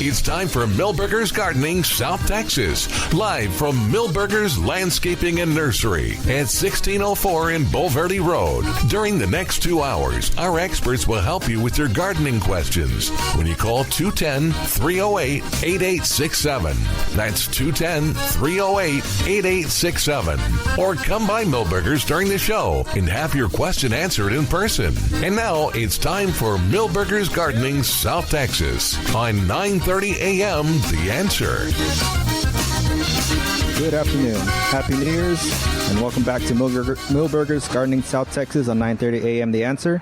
It's time for Milberger's Gardening South Texas, live from Milberger's Landscaping and Nursery at 1604 in Bulverde Road. During the next 2 hours, our experts will help you with your gardening questions when you call 210-308-8867. That's 210-308-8867. Or come by Milberger's during the show and have your question answered in person. And now it's time for Milberger's Gardening South Texas on 9:30 a.m. The Answer. Good afternoon. Happy New Year's, and welcome back to Milberger's Gardening South Texas on 9:30 a.m. The Answer.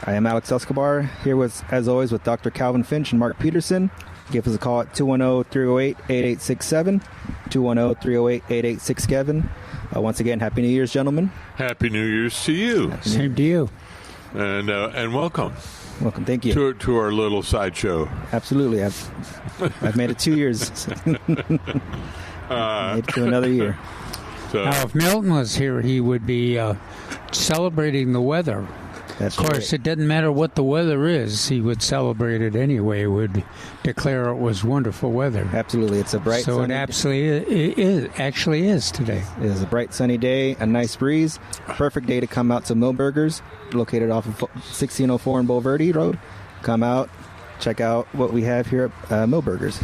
I am Alex Escobar, here with, as always, with Dr. Calvin Finch and Mark Peterson. Give us a call at 210-308-8867, 210-308-8867. Once again, Happy New Year's, gentlemen. Happy New Year's to you. Same to you. And welcome. Welcome, thank you. To our little sideshow. Absolutely. I've made it 2 years. Made it to another year. So. Now, if Milton was here, he would be celebrating the weather. That's of course, right. It doesn't matter what the weather is. He would celebrate it anyway, would declare it was wonderful weather. Absolutely. It's a bright So sunny it actually is today. It is a bright sunny day, a nice breeze. Perfect day to come out to Milberger's, located off of 1604 in Bulverde Road. Come out, check out what we have here at Milberger's.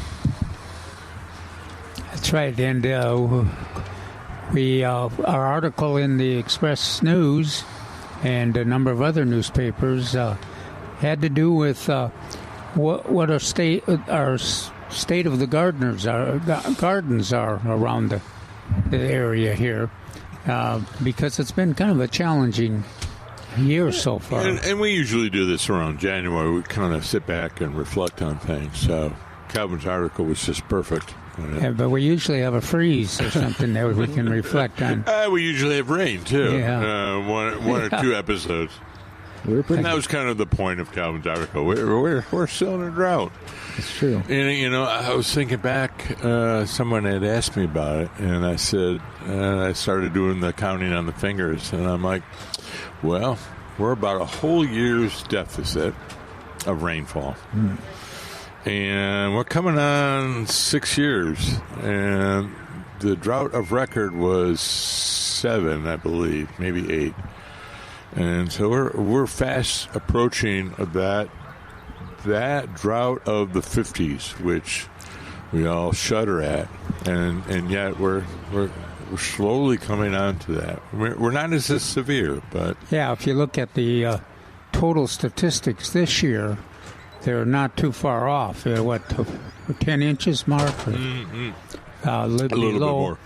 That's right. And our article in the Express News and a number of other newspapers had to do with what our state of the gardens are around the area here, because it's been kind of a challenging year so far. And we usually do this around January. We kind of sit back and reflect on things. So Calvin's article was just perfect. Yeah, but we usually have a freeze or something that we can reflect on. We usually have rain, too. Yeah. One or two episodes. And that was kind of the point of Calvin's article. We're still in a drought. It's true. And, I was thinking back, someone had asked me about it, and I said, I started doing the counting on the fingers, and I'm like, well, we're about a whole year's deficit of rainfall. And we're coming on 6 years, and the drought of record was 7, I believe, maybe 8. And so we're fast approaching that drought of the 50s, which we all shudder at, and yet we're slowly coming on to that. We're not as severe, but yeah, if you look at the total statistics this year, they're not too far off. 10 inches, Mark? A little bit more.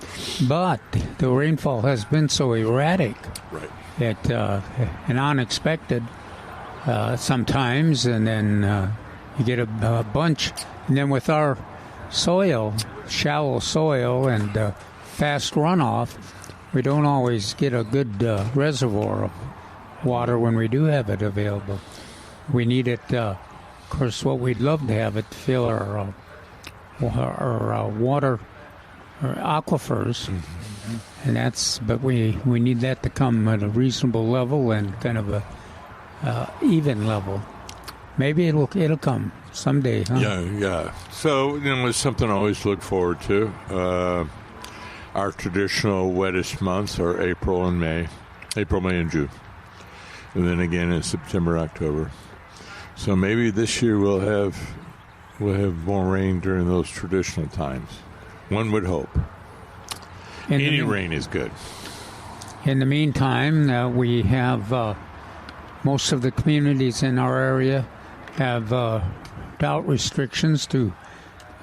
But the rainfall has been so erratic, right? And unexpected sometimes, and then you get a bunch. And then with our soil, shallow soil, and fast runoff, we don't always get a good reservoir of water when we do have it available. We need it. Of course, what we'd love to have it fill our water, our aquifers, but we need that to come at a reasonable level and kind of a even level. Maybe it'll come someday, huh? Yeah. So it's something I always look forward to. Our traditional wettest months are April, May, and June, and then again in September, October. So maybe this year we'll have more rain during those traditional times. One would hope. Any rain is good. In the meantime, we have most of the communities in our area have drought restrictions to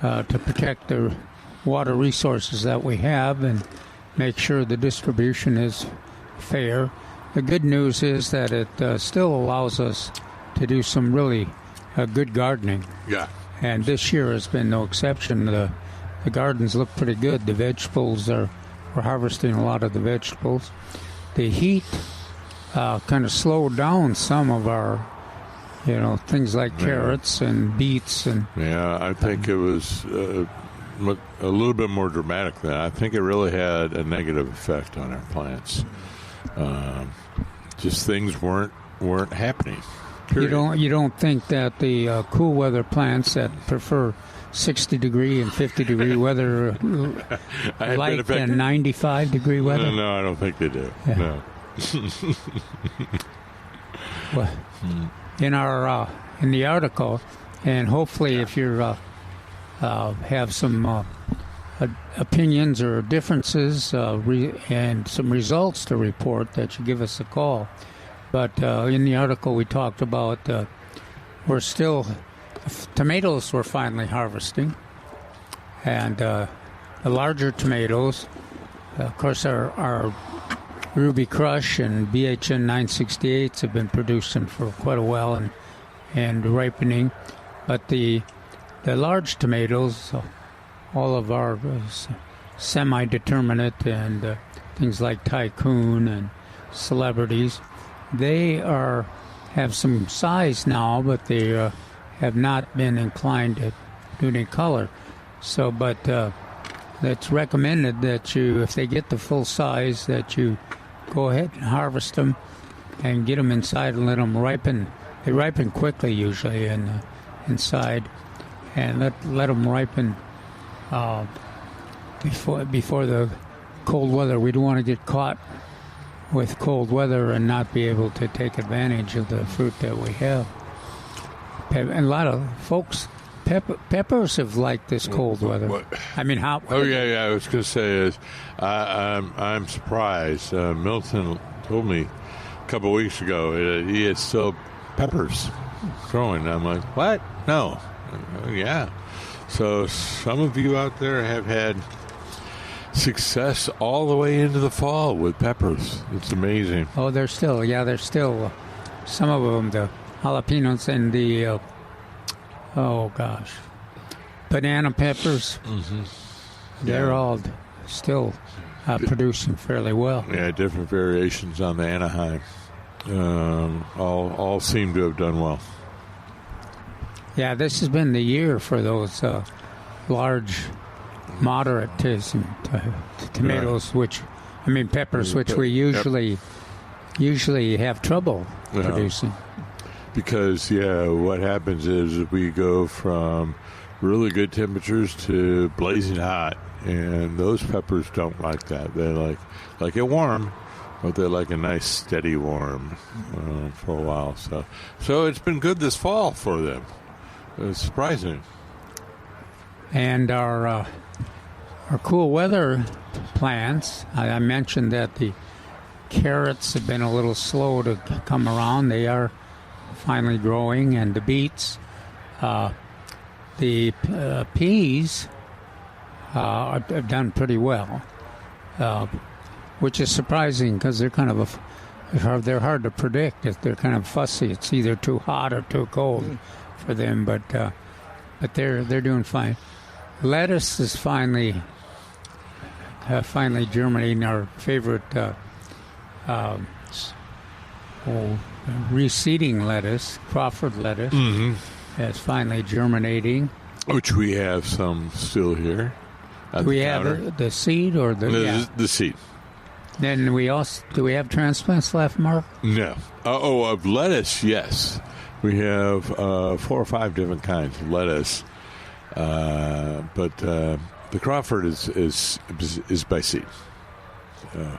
protect the water resources that we have and make sure the distribution is fair. The good news is that it still allows us to do some really good gardening. Yeah. And this year has been no exception. The gardens look pretty good. The vegetables we're harvesting a lot of the vegetables. The heat kind of slowed down some of our, things like carrots and beets. And I think it was a little bit more dramatic than that. I think it really had a negative effect on our plants. Just things weren't happening. You don't think that the cool weather plants that prefer 60-degree and 50-degree weather like 95-degree weather? No, I don't think they do. Yeah. No. Well, in the article, and hopefully if you have some opinions or differences and some results to report, that you give us a call. But in the article we talked about tomatoes we're finally harvesting, and the larger tomatoes, of course, our Ruby Crush and BHN 968s have been producing for quite a while and ripening. But the large tomatoes, all of our semi-determinate and things like Tycoon and Celebrities, they have some size now, but they have not been inclined to do any color. So, but it's recommended that if they get the full size, that you go ahead and harvest them and get them inside and let them ripen. They ripen quickly usually inside, and let them ripen before the cold weather. We don't want to get caught with cold weather and not be able to take advantage of the fruit that we have. And a lot of folks, peppers have liked this cold weather. What? I mean, how? Oh yeah. I was going to say I'm surprised. Milton told me a couple of weeks ago he had still peppers growing. I'm like, what? No. Yeah. So some of you out there have had success all the way into the fall with peppers. It's amazing. Oh, they're still some of them, the jalapenos and the banana peppers. Mm-hmm. They're all still producing fairly well. Yeah, different variations on the Anaheim. All seem to have done well. Yeah, this has been the year for those large, moderate tomatoes, peppers, which we usually have trouble producing. Because, what happens is we go from really good temperatures to blazing hot, and those peppers don't like that. They like it warm, but they like a nice steady warm for a while. So it's been good this fall for them. It's surprising. And our cool weather plants, I mentioned that the carrots have been a little slow to come around. They are finally growing, and the beets. The peas have done pretty well, which is surprising because they're kind of they're hard to predict. They're kind of fussy. It's either too hot or too cold for them, but they're doing fine. Lettuce is finally germinating. Our favorite reseeding lettuce, Crawford lettuce, is finally germinating. Which we have some still here. Do we have the seed or the seed? Then do we have transplants left, Mark? No. Of lettuce, yes. We have 4 or 5 different kinds of lettuce, but the Crawford is by seed. And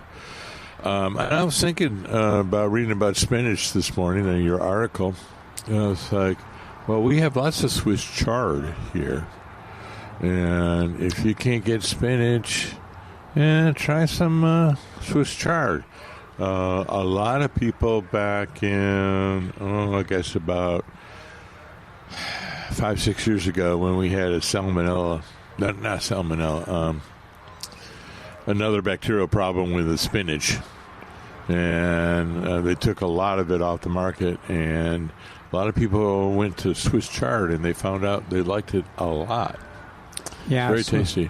I was thinking about reading about spinach this morning in your article. And I was like, well, we have lots of Swiss chard here, and if you can't get spinach, try some Swiss chard. A lot of people back in, I guess about 5-6 years ago, when we had a another bacterial problem with the spinach, and they took a lot of it off the market, and a lot of people went to Swiss chard, and they found out they liked it a lot. Yeah, very tasty.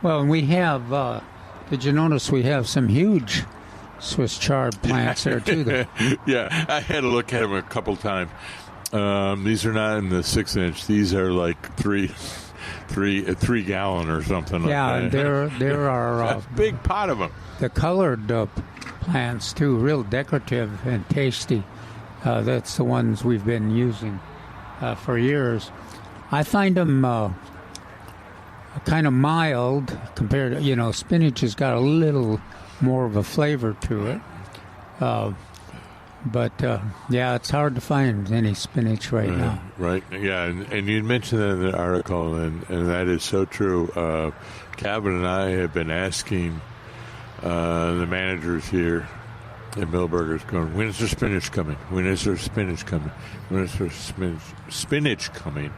Well, and we have. Did you notice we have some huge Swiss chard plants there too? Yeah, I had to look at them a couple times. These are not in the 6-inch. These are like three gallon or something. Yeah, like that. there are a big pot of them. The colored plants too, real decorative and tasty. That's the ones we've been using for years. I find them kind of mild compared to, spinach has got a little more of a flavor to it. But it's hard to find any spinach right now. Right, yeah, and you mentioned that in the article, and that is so true. Calvin and I have been asking the managers here at Milberger's, going, when is there spinach coming? When is there spinach coming? When is there spinach coming?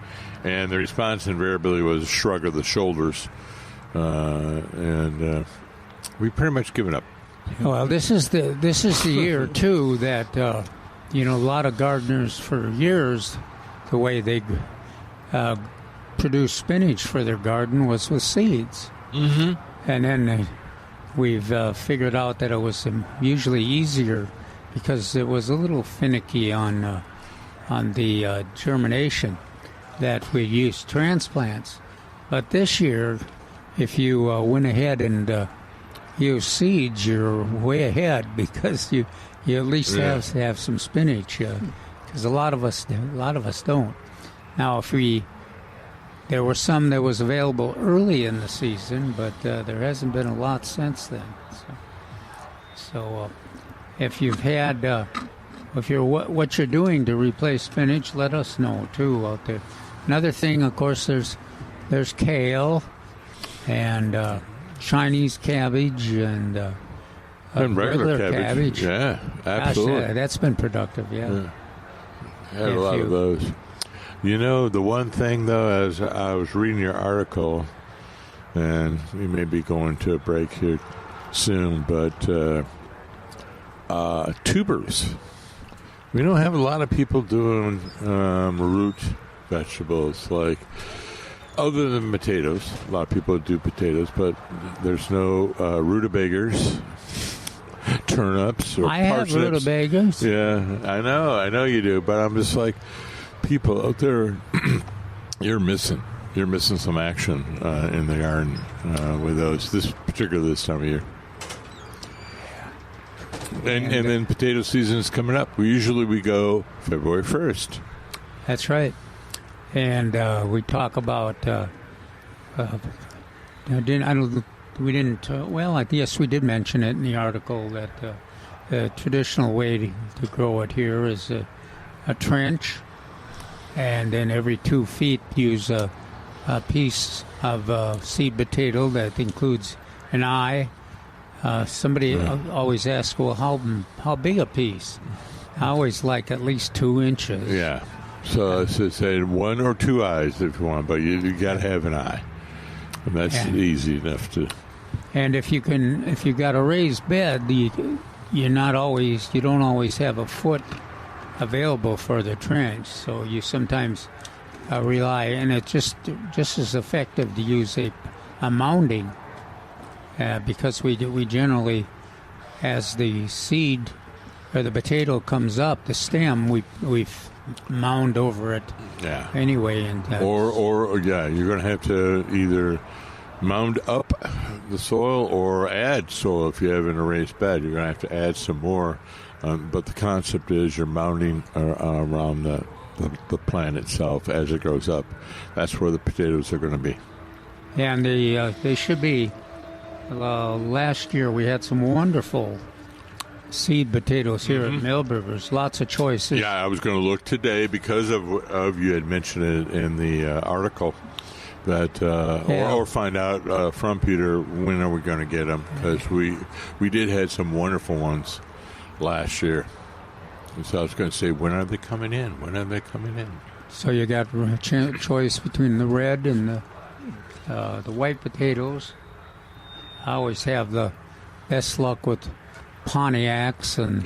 And the response invariably was a shrug of the shoulders, and we've pretty much given up. Well, this is the year too that a lot of gardeners for years, the way they produced spinach for their garden was with seeds, and then we've figured out that it was usually easier because it was a little finicky on the germination that we used transplants. But this year, if you went ahead and use seeds, you're way ahead because you at least have some spinach. Because a lot of us don't. Now, there were some that was available early in the season, but there hasn't been a lot since then. So if you've had, what you're doing to replace spinach, let us know too out there. Another thing, of course, there's kale and Chinese cabbage and regular cabbage. Yeah, absolutely. Gosh, that's been productive. Yeah. Had a lot of those. The one thing, though, as I was reading your article, and we may be going to a break here soon, but tubers. We don't have a lot of people doing root vegetables, like, other than potatoes. A lot of people do potatoes, but there's no rutabagas, turnips, or I have parsnips. rutabagas. Yeah, I know you do, but I'm just like, people out there, you're missing some action in the garden with those, particularly this time of year. And then potato season is coming up. We go February 1st. That's right. And we talk about. Yes, we did mention it in the article that the traditional way to grow it here is a trench, and then every 2 feet use a piece of seed potato that includes an eye. Somebody always asks, well, how big a piece? I always like at least 2 inches. Yeah. So it's say 1 or 2 eyes if you want, but you got to have an eye, and that's easy enough to. And if you got a raised bed, you don't always have a foot available for the trench, so you sometimes rely, and it's just as effective to use a mounding, because we generally, as the seed or the potato comes up, the stem we mound over it anyway, and or you're going to have to either mound up the soil or add soil. If you have an raised bed, you're going to have to add some more, but the concept is you're mounding around the plant itself as it grows up. That's where the potatoes are going to be. And they should be. Last year we had some wonderful seed potatoes here at Milberger's. Lots of choices. Yeah, I was going to look today because of you had mentioned it in the article that or find out from Peter when are we going to get them, because we did have some wonderful ones last year. And so I was going to say, when are they coming in? So you got choice between the red and the white potatoes. I always have the best luck with Pontiacs and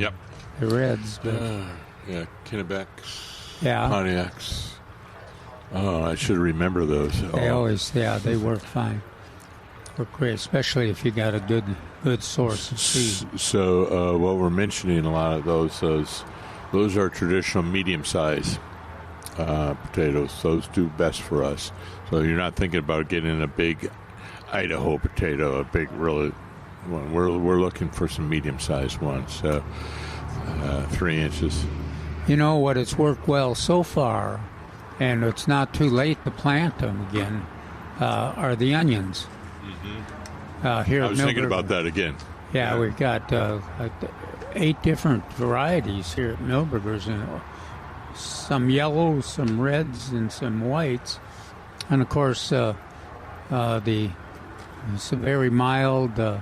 the reds. But Kennebecks, Yeah. Pontiacs. Oh, I should remember those. They always, they work fine. Work great, especially if you got a good source of seed. So what we're mentioning, a lot of those are traditional medium-sized potatoes. Those do best for us. So you're not thinking about getting a big Idaho potato, a big really one. We're looking for some medium-sized ones, so 3 inches. You know what? It's worked well so far, and it's not too late to plant them again. are the onions. Here I at was thinking Millburger. about that again. Yeah, we've got 8 different varieties here at Millburgers, and some yellows, some reds, and some whites. And of course, it's a very mild. The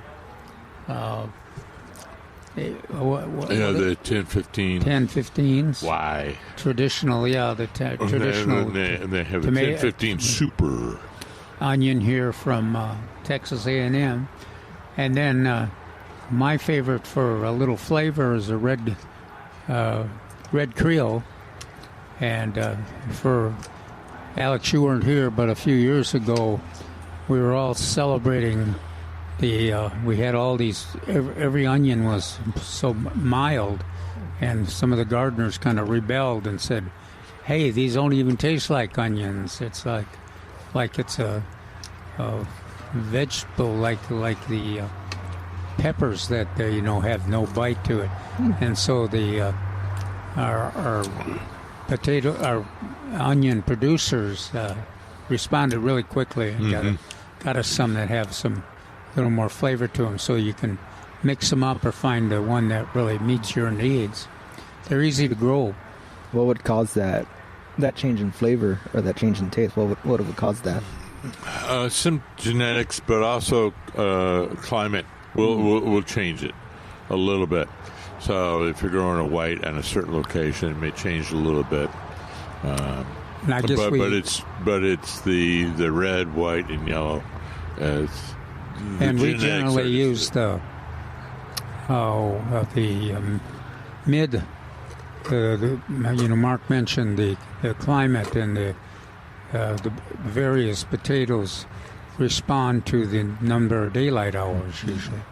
10-15. 10-15s. Why? Traditional, traditional. And they have a tomato- 10-15 super. Onion here from Texas A&M. And then my favorite for a little flavor is a red Creole. And for Alex, you weren't here, but a few years ago, we were all celebrating we had all these, every onion was so mild, and some of the gardeners kind of rebelled and said, hey, these don't even taste like onions. It's like it's a vegetable, like the peppers that have no bite to it. And so our onion producers responded really quickly and got us some that have some little more flavor to them, so you can mix them up or find the one that really meets your needs. They're easy to grow. What would cause that change in flavor or that change in taste? What would cause that? Some genetics, but also climate will change it a little bit. So if you're growing a white on a certain location, it may change a little bit. And I guess but it's the red, white, and yellow. And we generally use the mid. Mark mentioned the climate and the various potatoes respond to the number of daylight hours usually,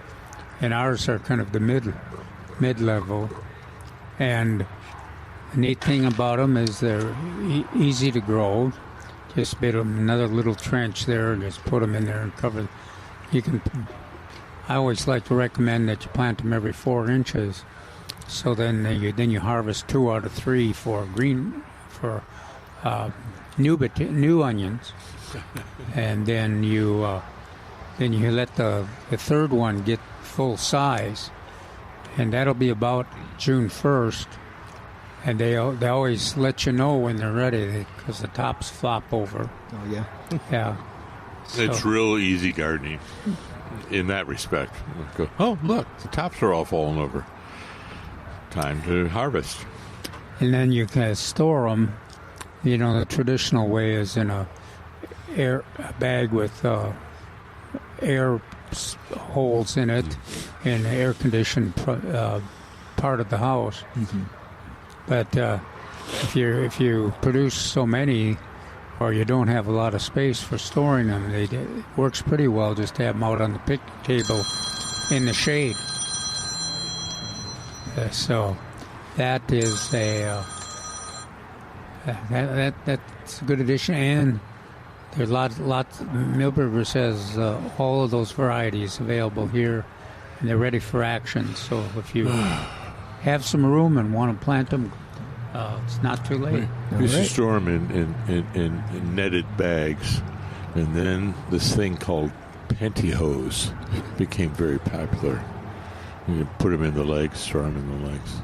and ours are kind of the mid level. And the neat thing about them is they're easy to grow. Just build another little trench there and just put them in there and cover. I always like to recommend that you plant them every 4 inches. So then you harvest 2 out of 3 for new onions, and then you let the third one get full size, and that'll be about June 1st. And they always let you know when they're ready because the tops flop over. Oh yeah, yeah. It's real easy gardening in that respect. Go, oh look, the tops are all falling over. Time to harvest. And then you can store them. The traditional way is in a bag with air holes in it, in the air-conditioned part of the house. Mm-hmm. But if you produce so many, or you don't have a lot of space for storing them, it works pretty well just to have them out on the picnic table in the shade. So that is that's a good addition, and there's lots. Millburgers has all of those varieties available here, and they're ready for action. So if you have some room and want to plant them, it's not too late. We used to store them in netted bags, and then this thing called pantyhose became very popular. You can put them in the legs, store them in the legs.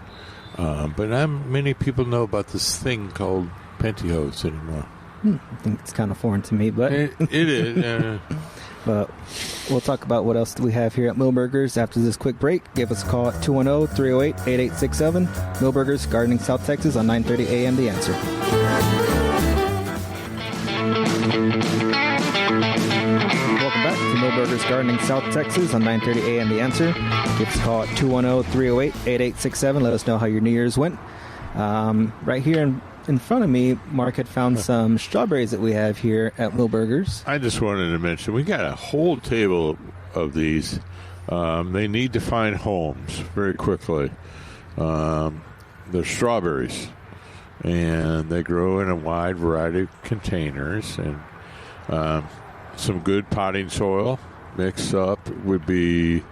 But not many people know about this thing called pantyhose anymore. I think it's kind of foreign to me, but it is. But we'll talk about what else we have here at Millburgers after this quick break. Give us a call at 210-308-8867. Millburgers, Gardening South Texas on 9:30 a.m. The Answer. Welcome back to Millburgers, Gardening South Texas on 9:30 a.m. The Answer. Give us a call at 210-308-8867. Let us know how your New Year's went. Right here in front of me, Mark had found some strawberries that we have here at Millburgers. I just wanted to mention, we got a whole table of these. They need to find homes very quickly. They're strawberries, and they grow in a wide variety of containers, and some good potting soil mixed up would be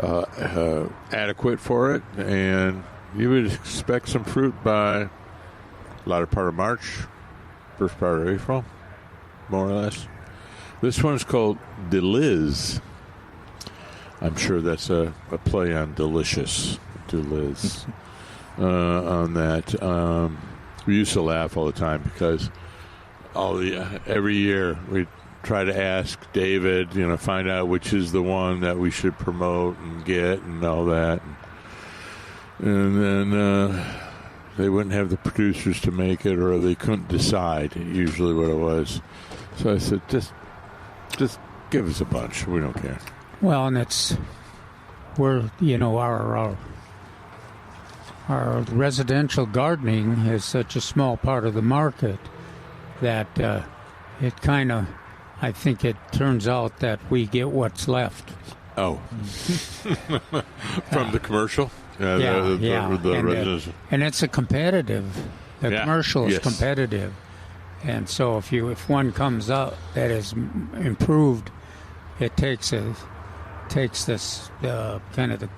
adequate for it, and you would expect some fruit by latter part of March, first part of April, more or less. This one's called Deliz. I'm sure that's a play on delicious. Deliz. On that. We used to laugh all the time because every year we try to ask David, find out which is the one that we should promote and get and all that. And then they wouldn't have the producers to make it, or they couldn't decide, usually what it was. So I said, just give us a bunch. We don't care. Well, and our residential gardening is such a small part of the market that it kind of, I think it turns out that we get what's left. Oh. From the commercial? The residential. And it's a competitive. The commercial is competitive. And so if one comes up that is improved, it takes this kind of the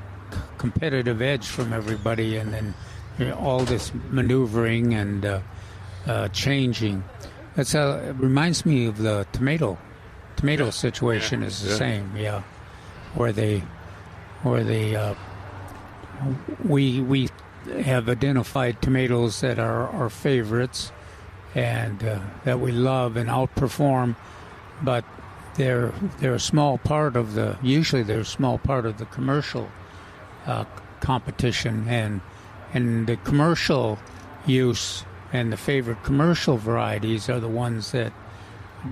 competitive edge from everybody, and then all this maneuvering and changing. It reminds me of the tomato situation is the same, where we have identified tomatoes that are our favorites and that we love and outperform, but they're a small part of the commercial competition, and the commercial use and the favorite commercial varieties are the ones that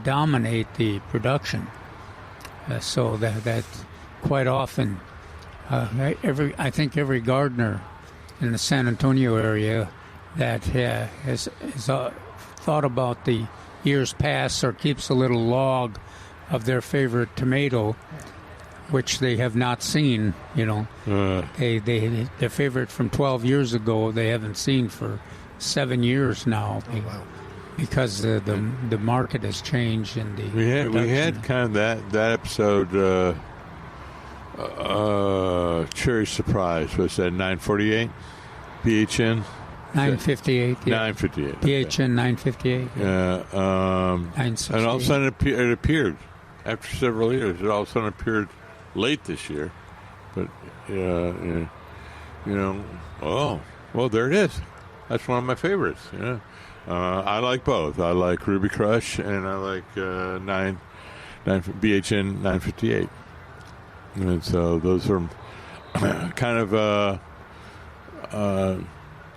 dominate the production. So that quite often, I think every gardener in the San Antonio area that has thought about the years past or keeps a little log of their favorite tomato, which they have not seen. Their favorite from 12 years ago they haven't seen for 7 years now. Oh, wow. Because the market has changed and we had kind of that episode. Cherry Surprise was that 948 BHN 958. Yeah. 958. BHN 958. Yeah. And all of a sudden it appeared after several years. It all of a sudden appeared late this year, but oh well, there it is. That's one of my favorites. Yeah. I like both. I like Ruby Crush and I like BHN 958. And so those are kind of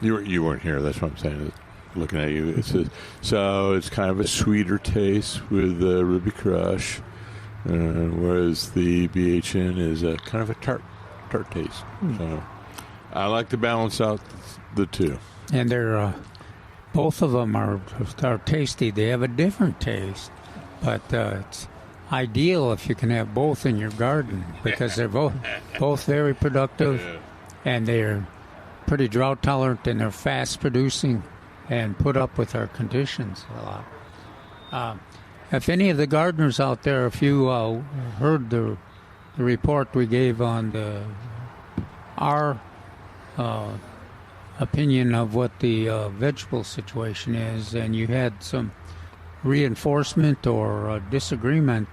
you weren't here. That's what I'm saying. Looking at you, it's kind of a sweeter taste with Ruby Crush, whereas the BHN is a kind of a tart taste. So I like to balance out the two. And they're both of them are tasty. They have a different taste, but it's ideal if you can have both in your garden because they're both very productive, and they're pretty drought tolerant, and they're fast producing and put up with our conditions a lot. If any of the gardeners out there, if you heard the report we gave on our opinion of what the vegetable situation is, and you had some reinforcement or disagreement,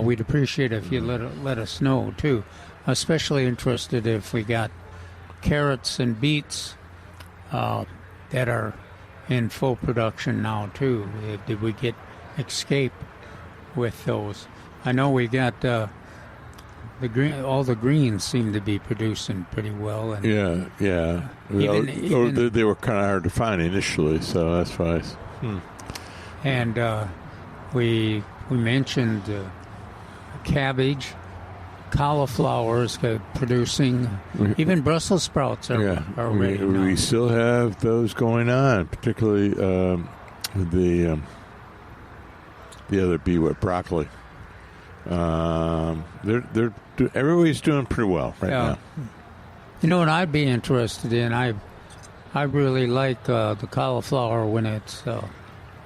we'd appreciate if you let us know too. Especially interested if we got carrots and beets that are in full production now too. Did we get escape with those? I know we got all the greens seem to be producing pretty well. And yeah. They were kind of hard to find initially, so that's why. And we mentioned cabbage, cauliflower is producing. Even Brussels sprouts are ready now. We still have those going on, particularly the other broccoli. Everybody's doing pretty well right now. You know what I'd be interested in? I really like the cauliflower when it's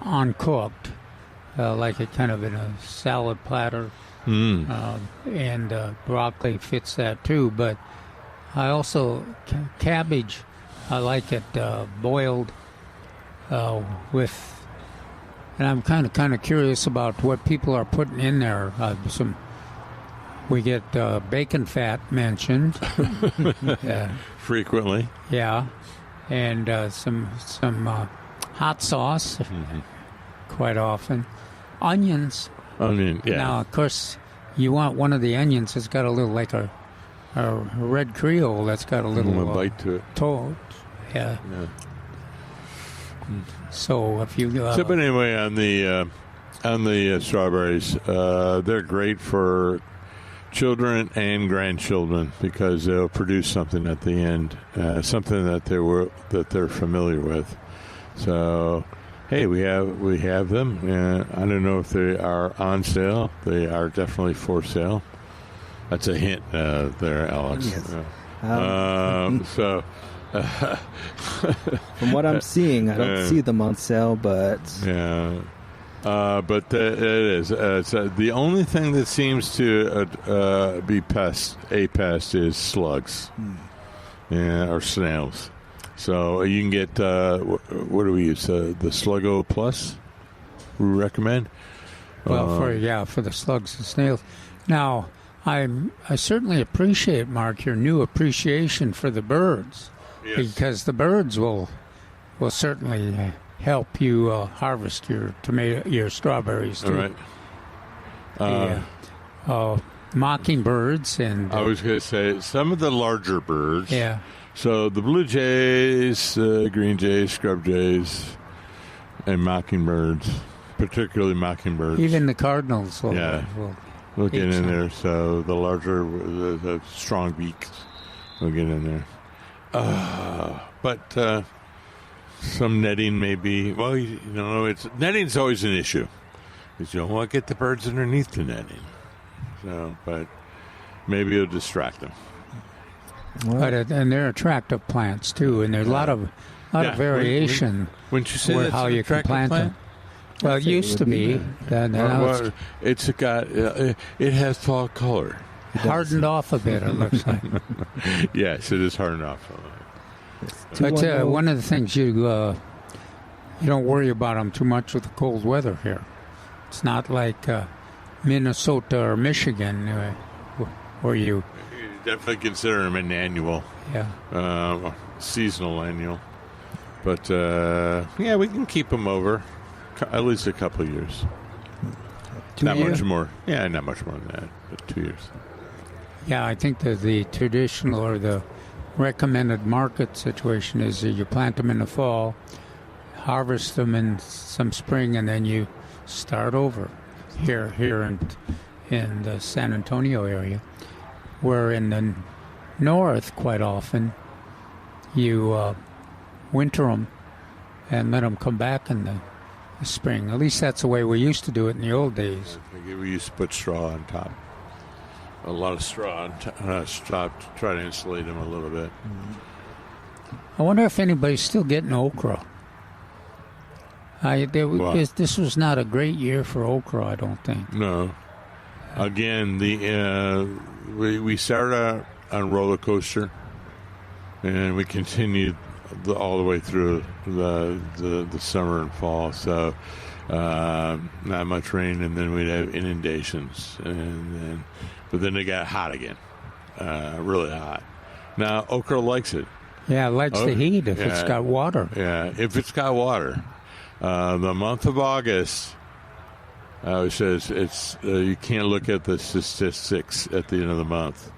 uncooked, like it kind of in a salad platter. And broccoli fits that too. But I also cabbage. I like it boiled with And I'm kind of curious about what people are putting in there. We get bacon fat mentioned. Frequently. Yeah, and some hot sauce quite often. Onions. Onion, yeah. Now, of course, you want one of the onions that's got a little like a red Creole that's got a little bite to it. Toad. Yeah. So if you but anyway, on the strawberries, they're great for children and grandchildren because they'll produce something at the end, something that they're familiar with. So, hey, we have them. I don't know if they are on sale. They are definitely for sale. That's a hint there, Alex. Yes. So. From what I'm seeing, I don't see them on sale, but yeah. But it is. It's, the only thing that seems to be a pest is slugs, or snails. So you can get what do we use? The Sluggo Plus. We recommend. Well, for the slugs and snails. Now, I certainly appreciate, Mark, your new appreciation for the birds, because the birds will certainly help you harvest your strawberries too. All right. Mockingbirds and I was going to say some of the larger birds. Yeah. So the blue jays, green jays, scrub jays, and mockingbirds, particularly mockingbirds. Even the cardinals will get in there. So the larger, the strong beaks will get in there. But some netting may be. Well, netting's always an issue because you don't want to get the birds underneath the netting. So, but maybe it'll distract them. And they're attractive plants too, and there's a lot of variation. When you say how you can plant them. Well, it used to be. It's got. It has fall color. Hardened off a bit, it looks like. Yes, it is hardened off. But one of the things you don't worry about them too much with the cold weather here. It's not like Minnesota or Michigan where you definitely consider them an annual. Yeah. Seasonal annual. But we can keep them over at least a couple of years. Not much more. Yeah, not much more than that. But 2 years. Yeah, I think that the traditional or the recommended market situation is that you plant them in the fall, harvest them in some spring, and then you start over here in the San Antonio area. Where in the north, quite often, you winter them and let them come back in the spring. At least that's the way we used to do it in the old days. I think we used to put straw on top. A lot of straw on top to try to insulate them a little bit. I wonder if anybody's still getting okra. This was not a great year for okra, I don't think. No. Again, we started out on roller coaster, and we continued all the way through the summer and fall. So not much rain, and then we'd have inundations, but then it got hot again, really hot. Now okra likes it. Yeah, it likes the heat if it's got water. Yeah, if it's got water. The month of August. It says it's you can't look at the statistics at the end of the month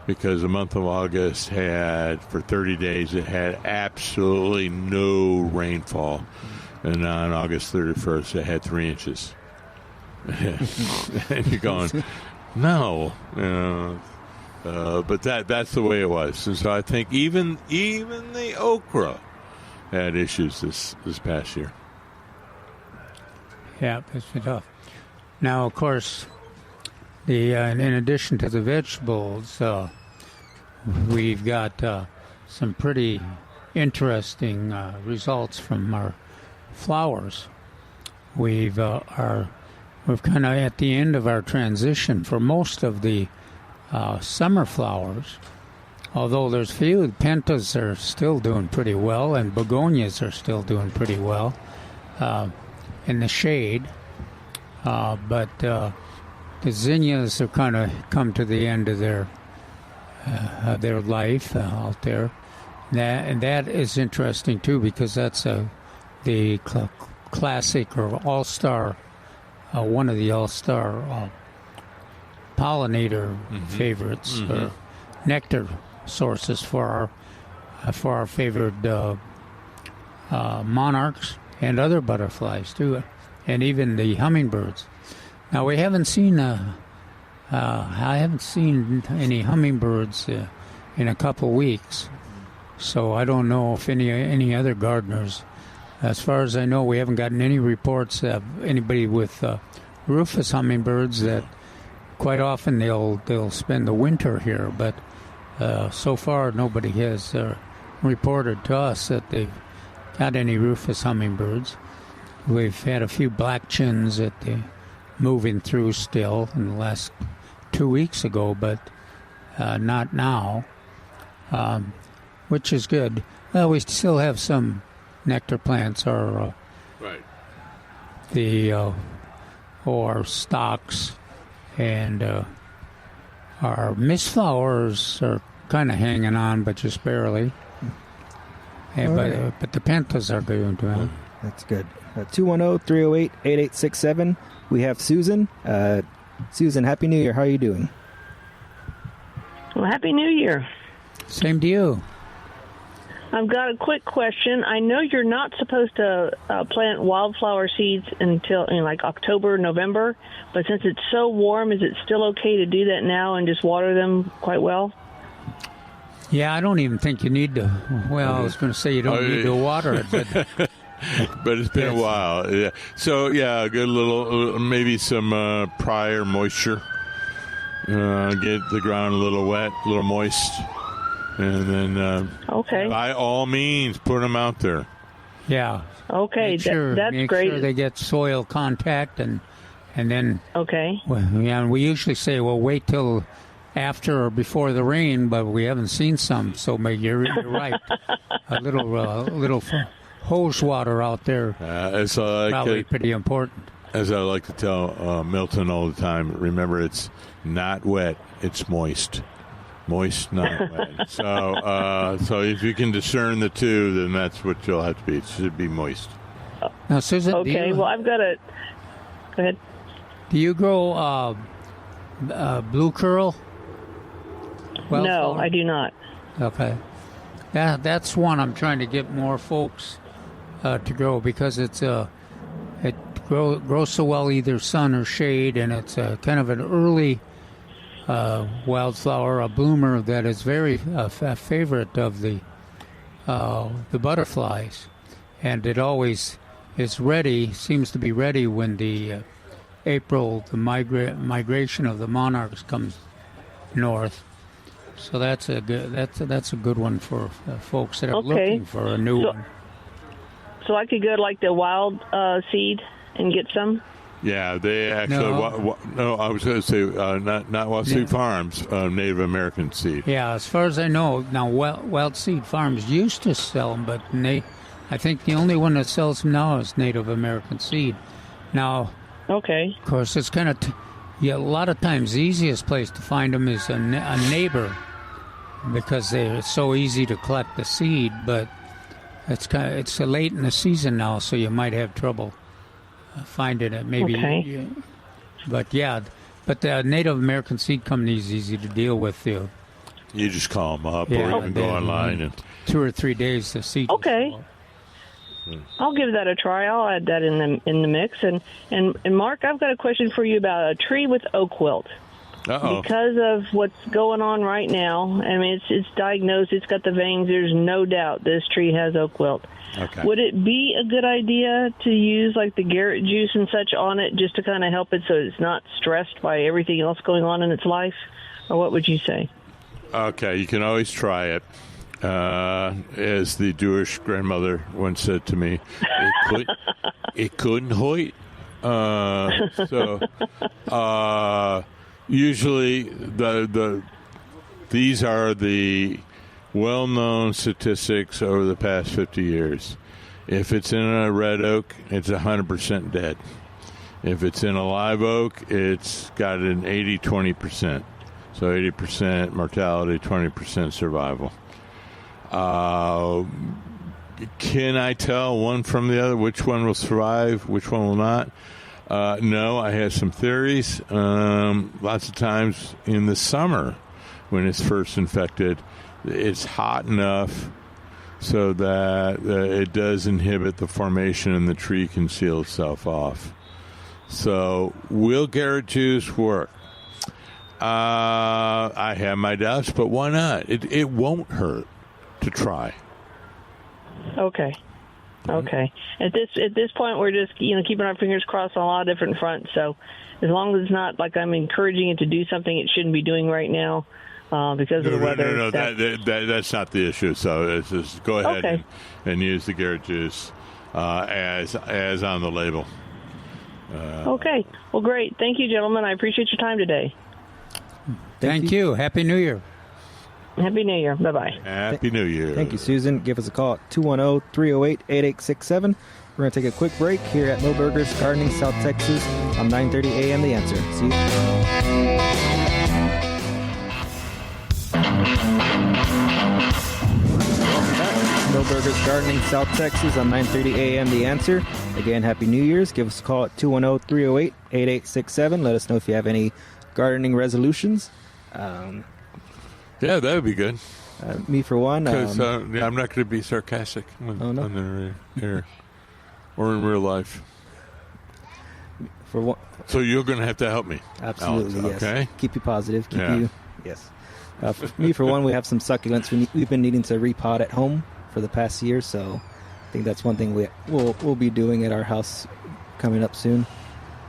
because the month of August had, for 30 days, it had absolutely no rainfall. And on August 31st, it had 3 inches. And you're going, no. But that's the way it was. And so I think even the okra had issues this past year. Yeah, it's tough. Now, of course, in addition to the vegetables, we've got some pretty interesting results from our flowers. We're kind of at the end of our transition for most of the summer flowers. Although there's few, pentas are still doing pretty well, and begonias are still doing pretty well. in the shade. But the zinnias have kind of come to the end of their life out there. That is interesting too, because that's the classic or all-star, one of the all-star pollinator favorites, nectar sources for our favorite monarchs and other butterflies too, and even the hummingbirds. Now we haven't seen I haven't seen any hummingbirds in a couple weeks, so I don't know if any other gardeners. As far as I know, we haven't gotten any reports of anybody with rufous hummingbirds. That quite often they'll spend the winter here, but so far nobody has reported to us that they've got any rufous hummingbirds. We've had a few black chins that they're moving through still in the last 2 weeks ago, but not now, which is good. Well, we still have some nectar plants, or Right. Our stocks, and our mistflowers are kind of hanging on, but just barely. But the pentas are doing well. That's good. 210-308-8867. We have Susan. Susan, Happy New Year. How are you doing? Well, Happy New Year. Same to you. I've got a quick question. I know you're not supposed to plant wildflower seeds until in like October, November, but since it's so warm, is it still okay to do that now and just water them quite well? Yeah, I don't even think you need to. Well, I was going to say you don't need to water it, but but it's been a while. Yeah. So yeah, a good little, maybe some prior moisture. Get the ground a little wet, a little moist, and then okay. By all means, put them out there. yeah. Okay, Make sure great. they get soil contact, and then Okay. well, yeah, we usually say, well, wait till after or before the rain, but we haven't seen some, so maybe you're right. a little hose water out there As I probably pretty important. As I like to tell Milton all the time, remember it's not wet, it's moist. Moist, not wet. So if you can discern the two, then that's what you'll have to be. It should be moist. Now, Susan, Okay, well, I've got a... Go ahead. do you grow blue curl? No, Wildflower? I do not. Okay. That's one I'm trying to get more folks to grow, because it grows so well either sun or shade, and it's kind of an early wildflower, a bloomer that is very a favorite of the butterflies, and it always is ready. Seems to be ready when the April migration of the monarchs comes north. So that's a good one for folks that are looking for a new one. So I could go to like the wild seed and get some? Yeah, they actually. No, I was going to say not Wild Seed Farms, Native American seed. Yeah, as far as I know, now Wild Seed Farms used to sell them, but I think the only one that sells them now is Native American seed. Now, Okay. of course, it's kind of a lot of times the easiest place to find them is a neighbor, because they're so easy to collect the seed. But it's late in the season now, so you might have trouble finding it. Maybe. Okay. But the Native American seed company is easy to deal with. You just call them up, Yeah, or you can go online and. 2 or 3 days the seed. Okay. I'll give that a try. I'll add that in the mix. And Mark, I've got a question for you about a tree with oak wilt. Uh-oh. Because of what's going on right now, I mean, it's diagnosed, it's got the veins, there's no doubt this tree has oak wilt. Okay. Would it be a good idea to use like the Garrett juice and such on it just to kind of help it so it's not stressed by everything else going on in its life? Or what would you say? Okay, you can always try it. As the Jewish grandmother once said to me, it couldn't hurt. Usually these are the well-known statistics over the past 50 years. If it's in a red oak, it's 100% dead. If it's in a live oak, it's got an 80-20%. So 80% mortality, 20% survival. Can I tell one from the other, which one will survive, which one will not? No, I have some theories. Lots of times in the summer when it's first infected, it's hot enough so that it does inhibit the formation and the tree can seal itself off. So will carrot juice work? I have my doubts, but why not? It won't hurt to try. Okay. At this point, we're just keeping our fingers crossed on a lot of different fronts. So as long as it's not like I'm encouraging it to do something it shouldn't be doing right now because of the weather. No, that's not the issue. So it's just go ahead and use the carrot juice as on the label. Okay. Well, great. Thank you, gentlemen. I appreciate your time today. Thank you. Happy New Year. Happy New Year. Bye-bye. Happy New Year. Thank you, Susan. Give us a call at 210-308-8867. We're going to take a quick break here at Millburgers Gardening, South Texas on 9:30 a.m. The Answer. See you. Millburgers Gardening, South Texas on 9:30 a.m. The Answer. Again, Happy New Year's. Give us a call at 210-308-8867. Let us know if you have any gardening resolutions. Yeah, that would be good. Me for one. Because I'm not going to be sarcastic on the air or in real life. For one, so you're going to have to help me. Absolutely, Alex, yes. Okay. Keep you positive. Yes. For me, for one, we have some succulents we've been needing to repot at home for the past year, so I think that's one thing we'll be doing at our house coming up soon.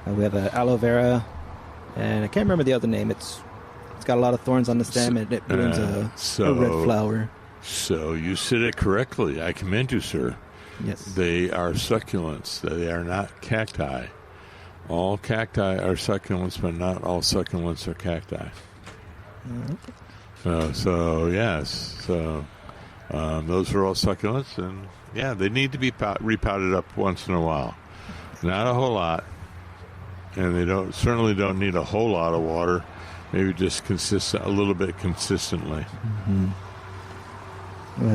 We have an aloe vera, and I can't remember the other name. It's got a lot of thorns on the stem, and it blooms a red flower. So you said it correctly. I commend you, sir. Yes. They are succulents. They are not cacti. All cacti are succulents, but not all succulents are cacti. So yes. So those are all succulents, and they need to be repotted up once in a while. Not a whole lot, and they certainly don't need a whole lot of water. Maybe just a little bit consistently. Mm-hmm.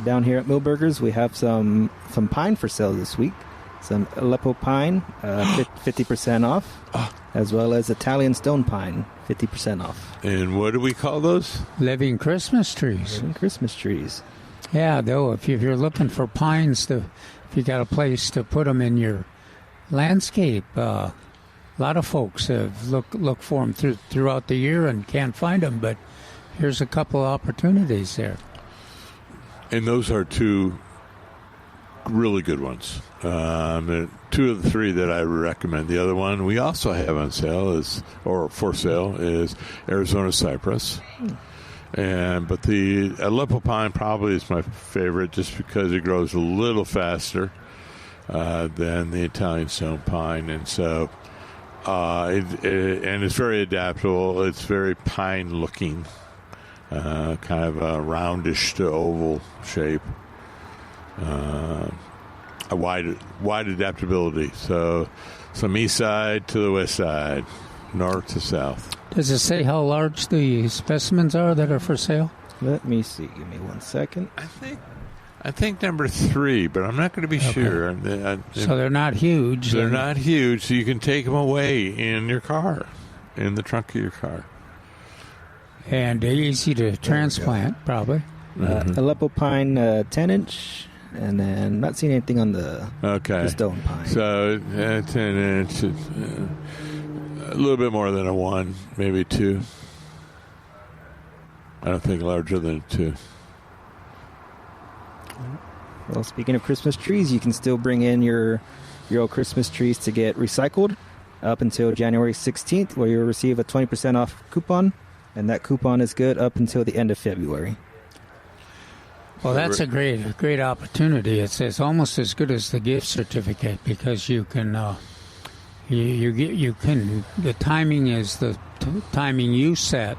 Down here at Millburgers, we have some pine for sale this week. Some Aleppo pine, 50% off, as well as Italian stone pine, 50% off. And what do we call those? Living Christmas trees. Living Christmas trees. Yeah, though, if you're looking for pines, if you got a place to put them in your landscape, a lot of folks have look for them throughout the year and can't find them, but here's a couple of opportunities there. And those are two really good ones. Two of the three that I recommend. The other one we also have on sale for sale is Arizona cypress. But the Aleppo pine probably is my favorite just because it grows a little faster than the Italian stone pine, and so and it's very adaptable. It's very pine looking, kind of a roundish to oval shape. A wide adaptability. So some east side to the west side, north to south. Does it say how large the specimens are that are for sale? Let me see. Give me 1 second. I think number 3, but I'm not going to be sure. So they're not huge. They're not huge, so you can take them away in your car, in the trunk of your car. And easy to transplant, probably. Aleppo pine, 10-inch. And then not seeing anything on the stone pine. So 10-inch, a little bit more than a 1, maybe 2. I don't think larger than a 2. Well, speaking of Christmas trees, you can still bring in your old Christmas trees to get recycled up until January 16th, where you'll receive a 20% off coupon, and that coupon is good up until the end of February. Well, that's a great opportunity. It's almost as good as the gift certificate because you can the timing is the timing you set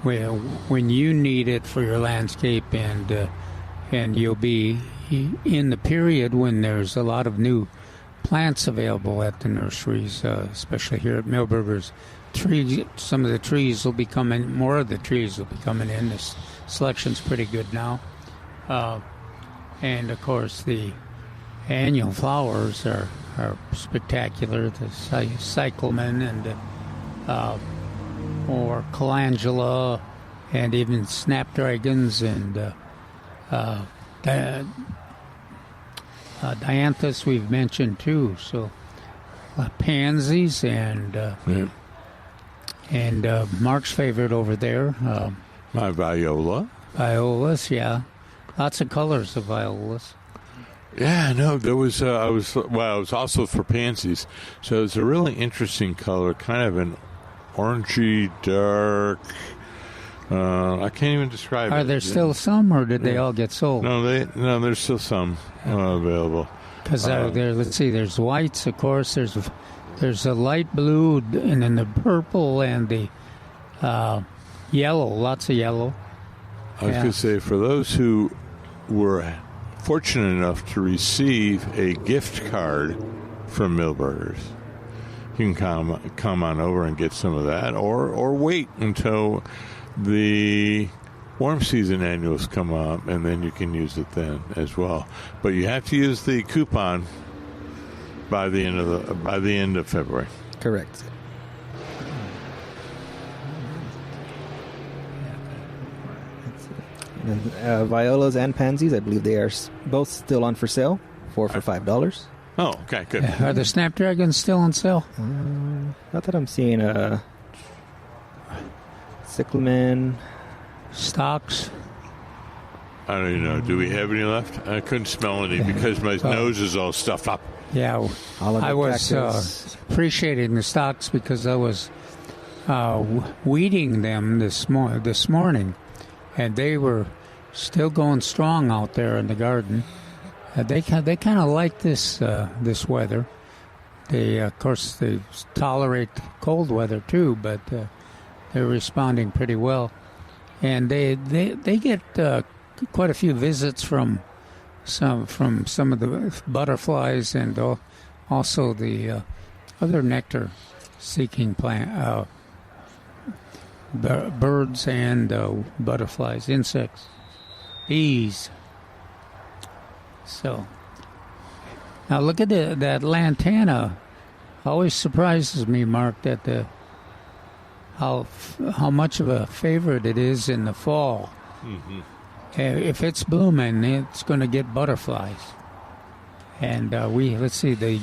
when you need it for your landscape, and you'll be in the period when there's a lot of new plants available at the nurseries, especially here at Milberger's. Some of the trees will be coming. More of the trees will be coming in. This selection's pretty good now, and of course the annual flowers are spectacular. The cyclamen and or calendula, and even snapdragons and dianthus we've mentioned too. So pansies and Mark's favorite over there. My viola. Violas, yeah, lots of colors of violas. Yeah, no, there was. I was also for pansies, so it's a really interesting color, kind of an orangey dark. I can't even describe it. Are there still some, or did they all get sold? No, there's still some available. Because let's see, there's whites, of course. There's a light blue, and then the purple and the yellow. Lots of yellow. I was going to say, for those who were fortunate enough to receive a gift card from Milberger's, you can come on over and get some of that, or wait until the warm season annuals come up, and then you can use it then as well. But you have to use the coupon by the end of February. Correct. Violas and pansies, I believe they are both still on for sale, for $5. Oh, okay, good. Are the snapdragons still on sale? Not that I'm seeing cyclamen. Stocks? I don't even know. Do we have any left? I couldn't smell any because my nose is all stuffed up. Yeah, I was appreciating the stocks because I was weeding them this morning, and they were still going strong out there in the garden. They kind of like this weather. They, of course, they tolerate cold weather too, but they're responding pretty well. And they get quite a few visits from some of the butterflies and also the other nectar-seeking plant birds and butterflies, insects, bees. So now look at that lantana. Always surprises me, Mark, that how much of a favorite it is in the fall. Mm-hmm. If it's blooming, it's going to get butterflies. And let's see, the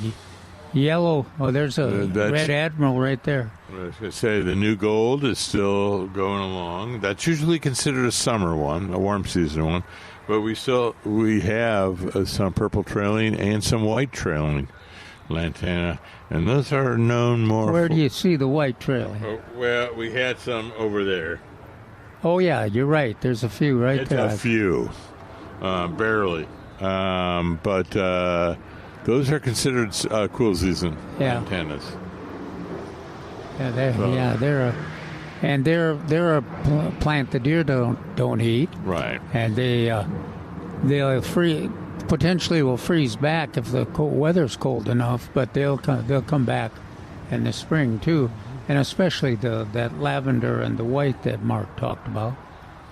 yellow. Oh, there's a red admiral right there. I was going to say the new gold is still going along. That's usually considered a summer one, a warm season one. But we have some purple trailing and some white trailing lantana, and those are known more. Where do you see the white trailing? Well, we had some over there. Oh yeah, you're right. There's a few right there. A few, barely, but those are considered cool season lantanas. Yeah, they're a plant the deer don't eat. Right. And they'll potentially will freeze back if the weather's cold enough, but they'll come back in the spring too, and especially that lavender and the white that Mark talked about.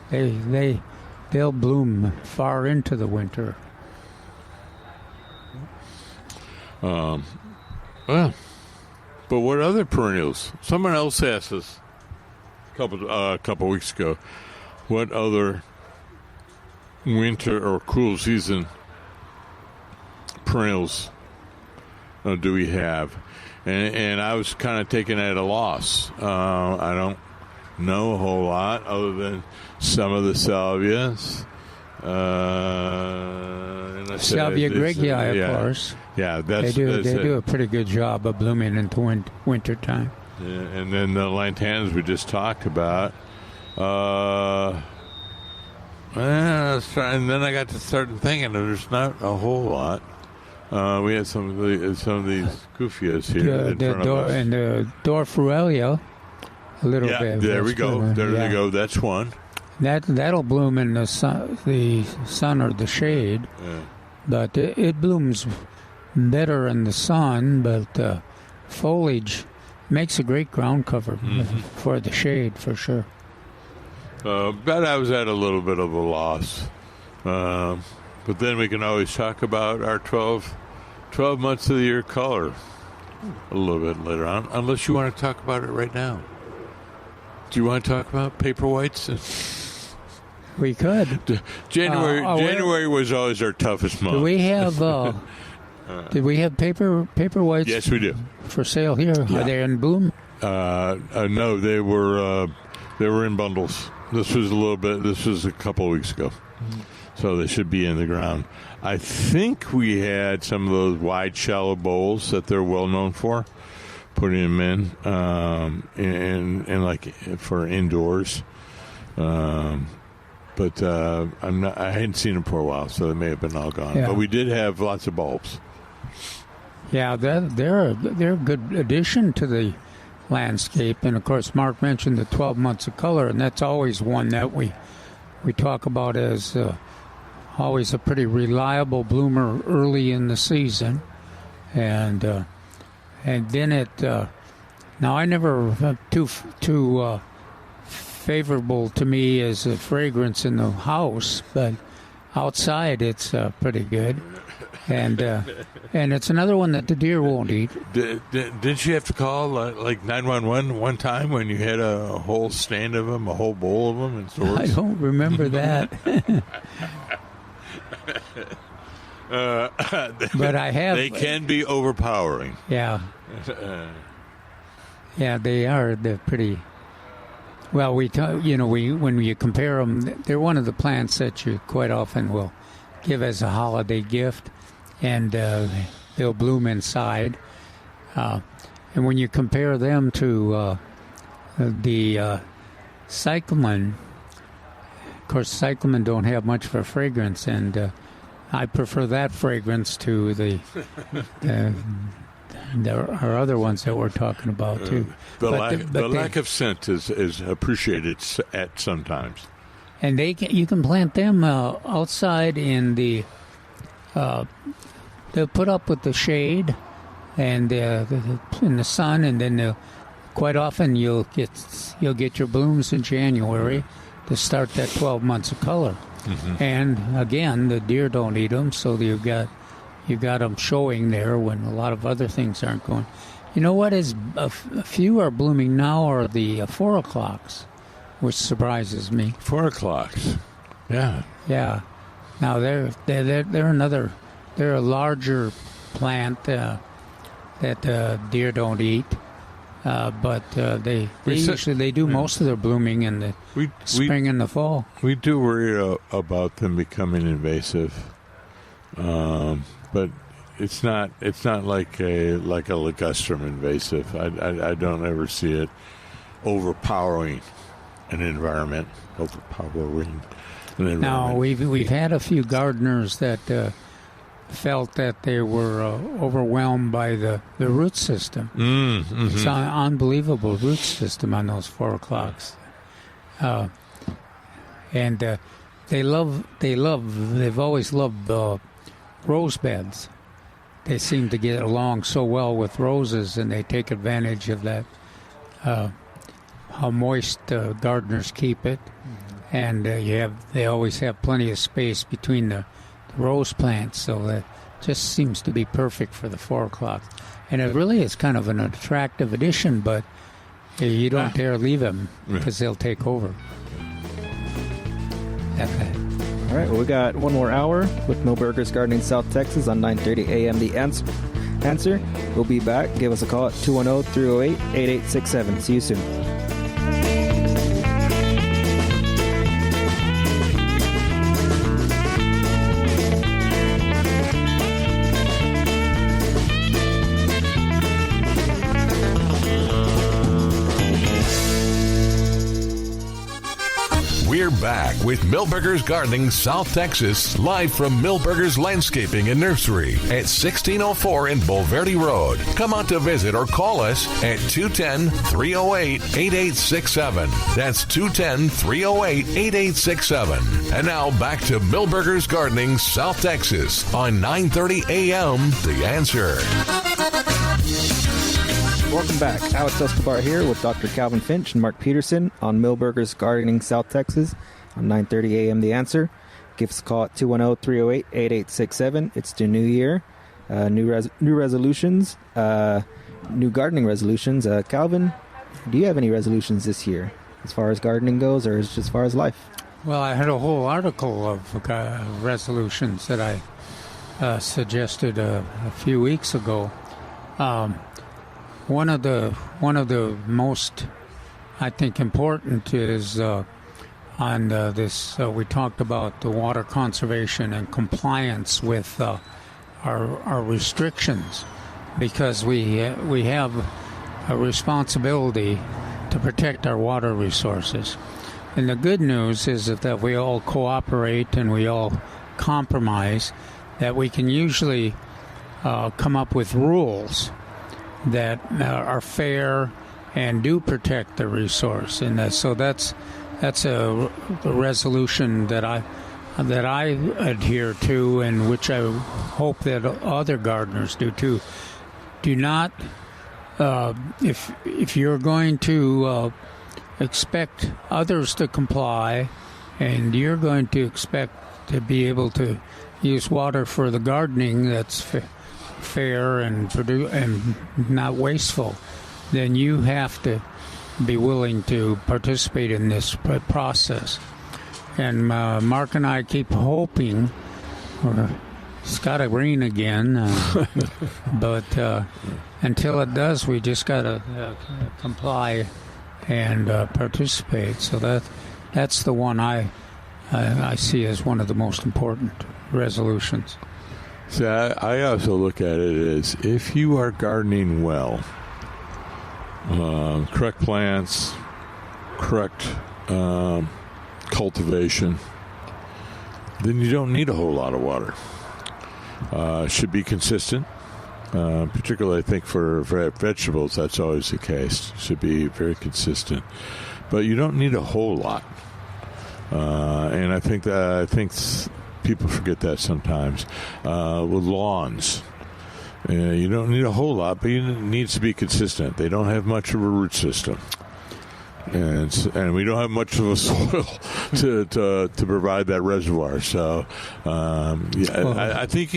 They'll bloom far into the winter. Well, but what other perennials? Someone else asked us a couple weeks ago, what other winter or cool season perennials do we have? And I was kind of taken at a loss. I don't know a whole lot other than some of the salvias. Salvia greggii, of course. Yeah, they do a pretty good job of blooming into winter time. Yeah, and then the lantanas we just talked about. And then I got to start thinking there's not a whole lot. We had some of these Cuphias here in front of us. And the Dorfruelia, a little bit. There we go. There they go. That's one. That'll bloom in the sun or the shade. Yeah. but it blooms better in the sun, but foliage makes a great ground cover for the shade, for sure. But I was at a little bit of a loss. But then we can always talk about our 12 months of the year color a little bit later on, unless you want to talk about it right now. Do you want to talk about paper whites? We could. January was always our toughest month. Do we have? Did we have paper whites? Yes, we do. For sale here. Yeah. Are they in bloom? No, they were in bundles. This was a couple of weeks ago, so they should be in the ground. I think we had some of those wide, shallow bowls that they're well known for, putting them in, and like for indoors. But I hadn't seen them for a while, so they may have been all gone. Yeah. But we did have lots of bulbs. Yeah, they're a good addition to the landscape. And of course, Mark mentioned the 12 months of color, and that's always one that we talk about as always a pretty reliable bloomer early in the season. And then it now I never too favorable to me as a fragrance in the house, but outside it's pretty good. And it's another one that the deer won't eat. Didn't you have to call like 911 one time when you had a whole stand of them, a whole bowl of them in stores? I don't remember that. But I have. They can be overpowering. Yeah. Yeah, they are. They're pretty. Well, when you compare them, they're one of the plants that you quite often will give as a holiday gift, and they'll bloom inside. And when you compare them to the cyclamen, of course, cyclamen don't have much of a fragrance, and I prefer that fragrance to our other ones that we're talking about too. The lack of scent is appreciated at sometimes. And you can plant them outside in the. They'll put up with the shade, and in the sun, and then quite often you'll get your blooms in January to start that 12 months of color. Mm-hmm. And again, the deer don't eat them, so you've got them showing there when a lot of other things aren't going. You know what is a few are blooming now are the 4 o'clocks, which surprises me. 4 o'clocks, yeah. Now they're a larger plant that deer don't eat, but they usually do most of their blooming in the spring and the fall. We do worry about them becoming invasive, but it's not like a ligustrum invasive. I don't ever see it overpowering an environment. Now we've had a few gardeners that felt that they were overwhelmed by the root system. Mm-hmm. It's an unbelievable root system on those 4 o'clocks, and they've always loved rose beds. They seem to get along so well with roses, and they take advantage of that. How moist gardeners keep it, and they always have plenty of space between the rose plants, so that just seems to be perfect for the 4 o'clock. And it really is kind of an attractive addition, but you don't dare leave them because they'll take over. Okay. All right, well, we got one more hour with Milberger's Gardening South Texas on 9:30 a.m. The Answer. We'll be back. Give us a call at 210-308-8867. See you soon. We're back with Milberger's Gardening South Texas, live from Milberger's Landscaping and Nursery at 1604 in Bulverde Road. Come out to visit or call us at 210-308-8867. That's 210-308-8867. And now back to Milberger's Gardening South Texas on 930 AM The Answer. Welcome back. Alex Escobar here with Dr. Calvin Finch and Mark Peterson on Milberger's Gardening South Texas on 9:30 a.m. The Answer. Give us a call at 210-308-8867. It's the new year, new resolutions, new gardening resolutions. Calvin, do you have any resolutions this year as far as gardening goes, or as far as life? Well, I had a whole article of resolutions that I suggested a few weeks ago. One of the most, I think, important is on this. We talked about the water conservation and compliance with our restrictions, because we have a responsibility to protect our water resources. And the good news is that we all cooperate and we all compromise, that we can usually come up with rules that are fair and do protect the resource. And so that's a resolution that I adhere to, and which I hope that other gardeners do too. Do not, if you're going to expect others to comply, and you're going to expect to be able to use water for the gardening that's fair and not wasteful, then you have to be willing to participate in this process. And Mark and I keep hoping, it's got to rain again, but until it does, we just got to comply and participate. So that's the one I see as one of the most important resolutions. So I also look at it as, if you are gardening well, correct plants, correct cultivation, then you don't need a whole lot of water. Should be consistent, particularly I think for vegetables. That's always the case. Should be very consistent, but you don't need a whole lot. And I think people forget that sometimes. With lawns, you don't need a whole lot, but it needs to be consistent. They don't have much of a root system, and we don't have much of a soil to provide that reservoir. So, I think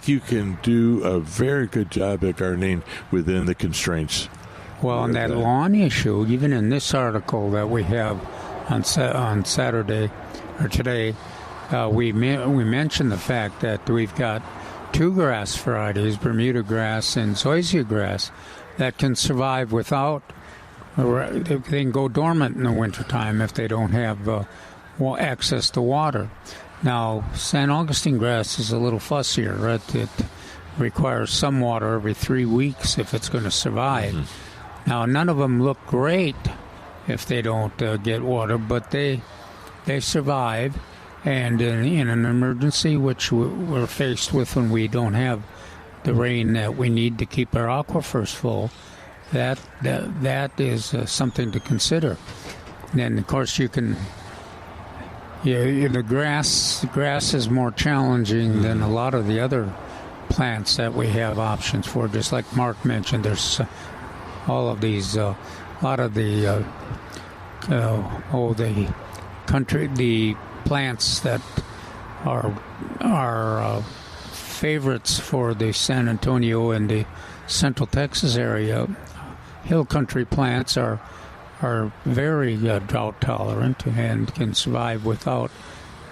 you can do a very good job at gardening within the constraints. Well, on that lawn issue, even in this article that we have on Saturday or today, we mentioned the fact that we've got two grass varieties, Bermuda grass and zoysia grass, that can survive without. They can go dormant in the wintertime if they don't have access to water. Now, San Augustine grass is a little fussier, right? It requires some water every 3 weeks if it's going to survive. Mm-hmm. Now, none of them look great if they don't get water, but they survive. And in an emergency, which we're faced with when we don't have the rain that we need to keep our aquifers full, that is something to consider. And then, of course, you can. The grass is more challenging than a lot of the other plants that we have options for. Just like Mark mentioned, there's all of these, a lot of the the plants that are favorites for the San Antonio and the Central Texas area. Hill country plants are very drought tolerant and can survive without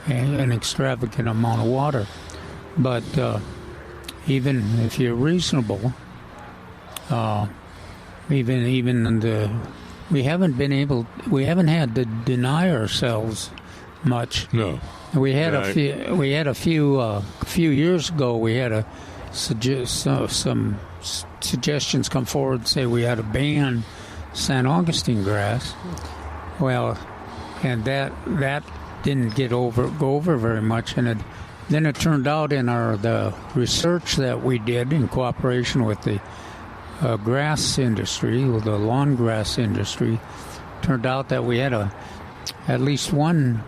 an extravagant amount of water. But even if you're reasonable, we haven't had to deny ourselves much. No. We had a few years ago. We had some suggestions come forward and say we had to ban San Augustine grass. Well, and that didn't go over very much. And then it turned out in the research that we did in cooperation with the grass industry, with the lawn grass industry, turned out that we had at least one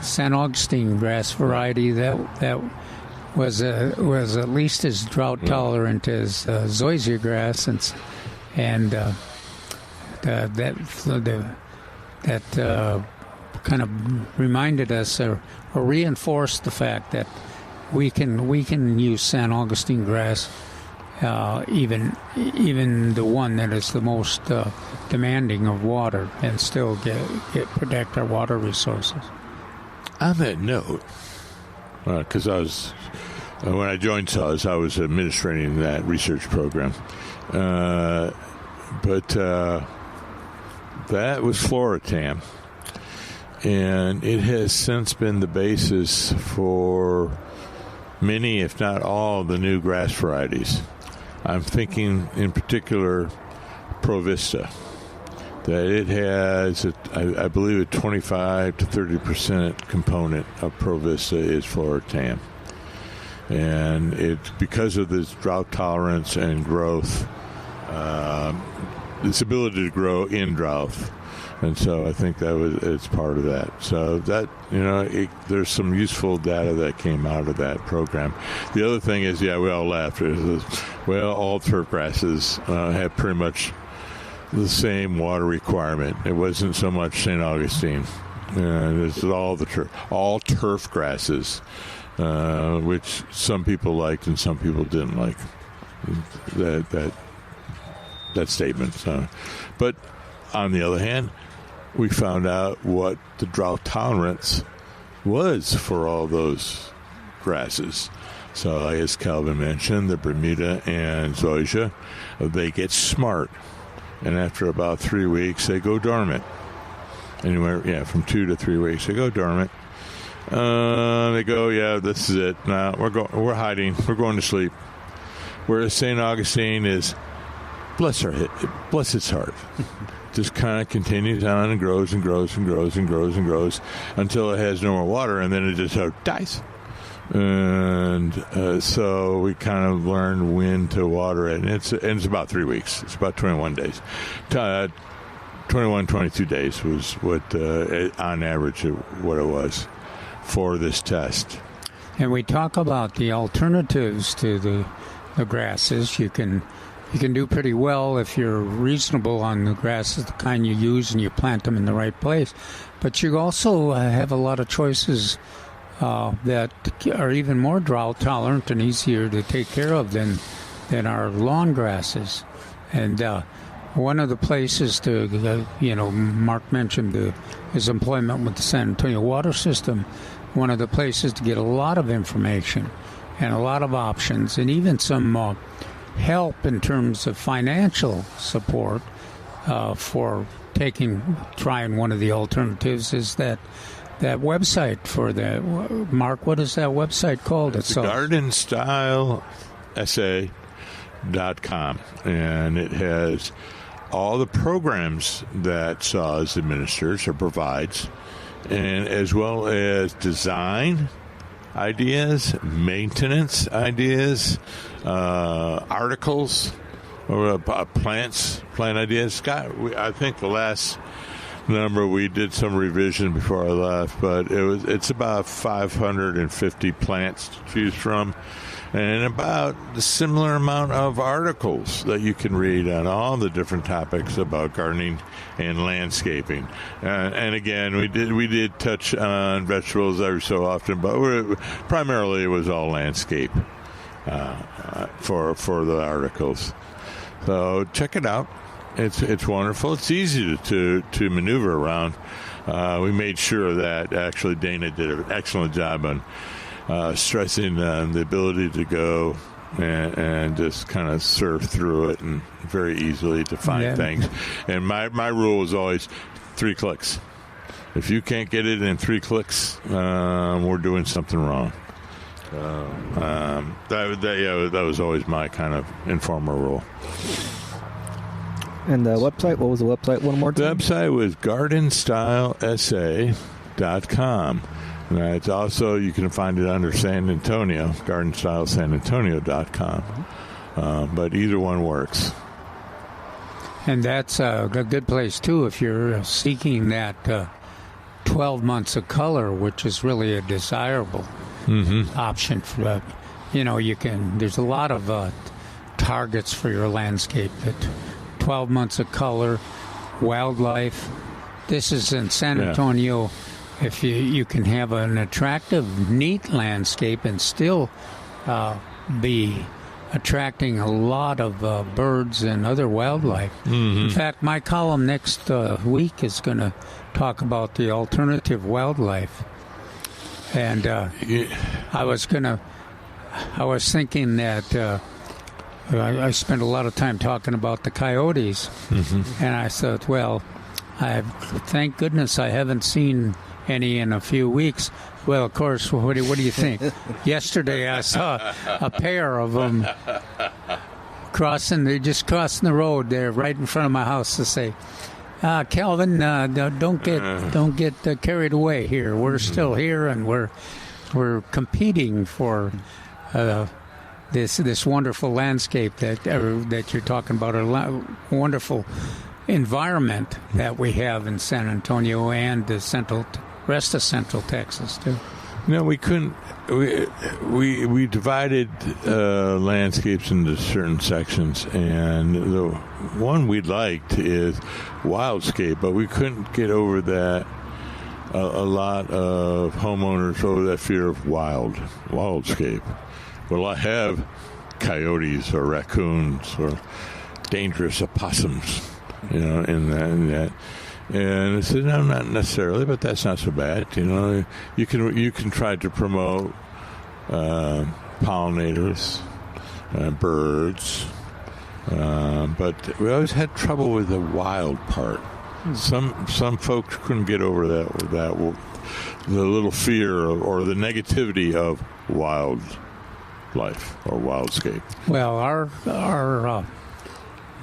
San Augustine grass variety that was at least as drought tolerant as zoysia grass, and that kind of reminded us or reinforced the fact that we can use San Augustine grass, even the one that is the most demanding of water, and still protect our water resources. On that note, because when I joined SAWS, I was administrating that research program, but that was Floratam, and it has since been the basis for many, if not all, the new grass varieties. I'm thinking in particular Provista, that it has, I believe, a 25 to 30% component of Provista is Floratam. And it's because of this drought tolerance and growth, its ability to grow in drought. And so I think it's part of that. So that, there's some useful data that came out of that program. The other thing is, we all laughed. All turf grasses have pretty much the same water requirement. It wasn't so much St. Augustine. This is all turf grasses, which some people liked and some people didn't like that statement. But on the other hand, we found out what the drought tolerance was for all those grasses. So, as Calvin mentioned, the Bermuda and Zoysia, they get smart. And after about 3 weeks, they go dormant. Anywhere, from 2 to 3 weeks, they go dormant. They go, this is it. Now we're hiding. We're going to sleep. Whereas St. Augustine is, bless its heart, just kind of continues on and grows and grows and grows and grows and grows until it has no more water, and then it just dies. And so we kind of learned when to water it, and it's about 3 weeks. It's about 21 days. 22 days was what, on average, what it was for this test. And we talk about the alternatives to the grasses. You can do pretty well if you're reasonable on the grasses, the kind you use, and you plant them in the right place. But you also have a lot of choices that are even more drought tolerant and easier to take care of than our lawn grasses. And one of the places Mark mentioned his employment with the San Antonio water system. One of the places to get a lot of information and a lot of options, and even some help in terms of financial support for trying one of the alternatives is that website for the Mark. What is that website called? It's GardenStyleSA.com, and it has all the programs that SAWS administers or provides, and as well as design ideas, maintenance ideas, articles, or plant ideas. Scott, I think the last number we did some revision before I left, but it's about 550 plants to choose from, and about the similar amount of articles that you can read on all the different topics about gardening and landscaping. And again, we did touch on vegetables every so often, but primarily it was all landscape for the articles. So check it out. It's wonderful. It's easy to maneuver around. We made sure that actually Dana did an excellent job on stressing the ability to go and just kind of surf through it and very easily to find things. And my rule is always 3 clicks. If you can't get it in 3 clicks, we're doing something wrong. That was always my kind of informal rule. And the website, what was the website one more time? The website was gardenstylesa.com. And it's also, you can find it under San Antonio, gardenstylesanantonio.com. But either one works. And that's a good place, too, if you're seeking that 12 months of color, which is really a desirable option for that. There's a lot of targets for your landscape. That 12 months of color, wildlife. This is in San Antonio. If you can have an attractive, neat landscape and still be attracting a lot of birds and other wildlife. In fact, my column next week is going to talk about the alternative wildlife. And I was thinking that I spent a lot of time talking about the coyotes, and I thought, well, thank goodness I haven't seen any in a few weeks. Well, of course, what do you think? Yesterday I saw a pair of them crossing the road there right in front of my house to say, Calvin, don't get carried away here. We're still here, and we're competing for this wonderful landscape that you're talking about, a wonderful environment that we have in San Antonio and the rest of Central Texas too. No, we couldn't. We divided landscapes into certain sections, and the one we liked is wildscape, but we couldn't get over that. A lot of homeowners over that fear of wildscape. Well, I have coyotes or raccoons or dangerous opossums, in that. And I said, no, not necessarily, but that's not so bad. You can try to promote pollinators, birds, but we always had trouble with the wild part. Some folks couldn't get over that the little fear or the negativity of wildlife or wildscape. Well, our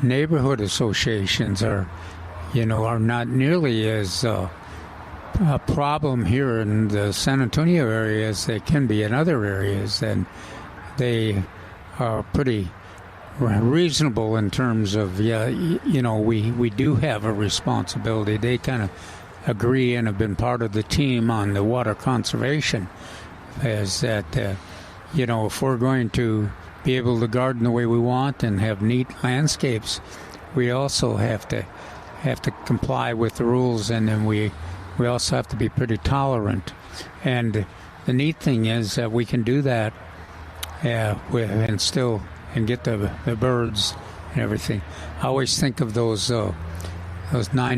neighborhood associations are not nearly as a problem here in the San Antonio area as they can be in other areas, and they are pretty reasonable in terms of we do have a responsibility. They kind of agree and have been part of the team on the water conservation, is that if we're going to be able to garden the way we want and have neat landscapes, we also have to comply with the rules, and then we also have to be pretty tolerant. And the neat thing is that we can do that and get the birds and everything. I always think of those 9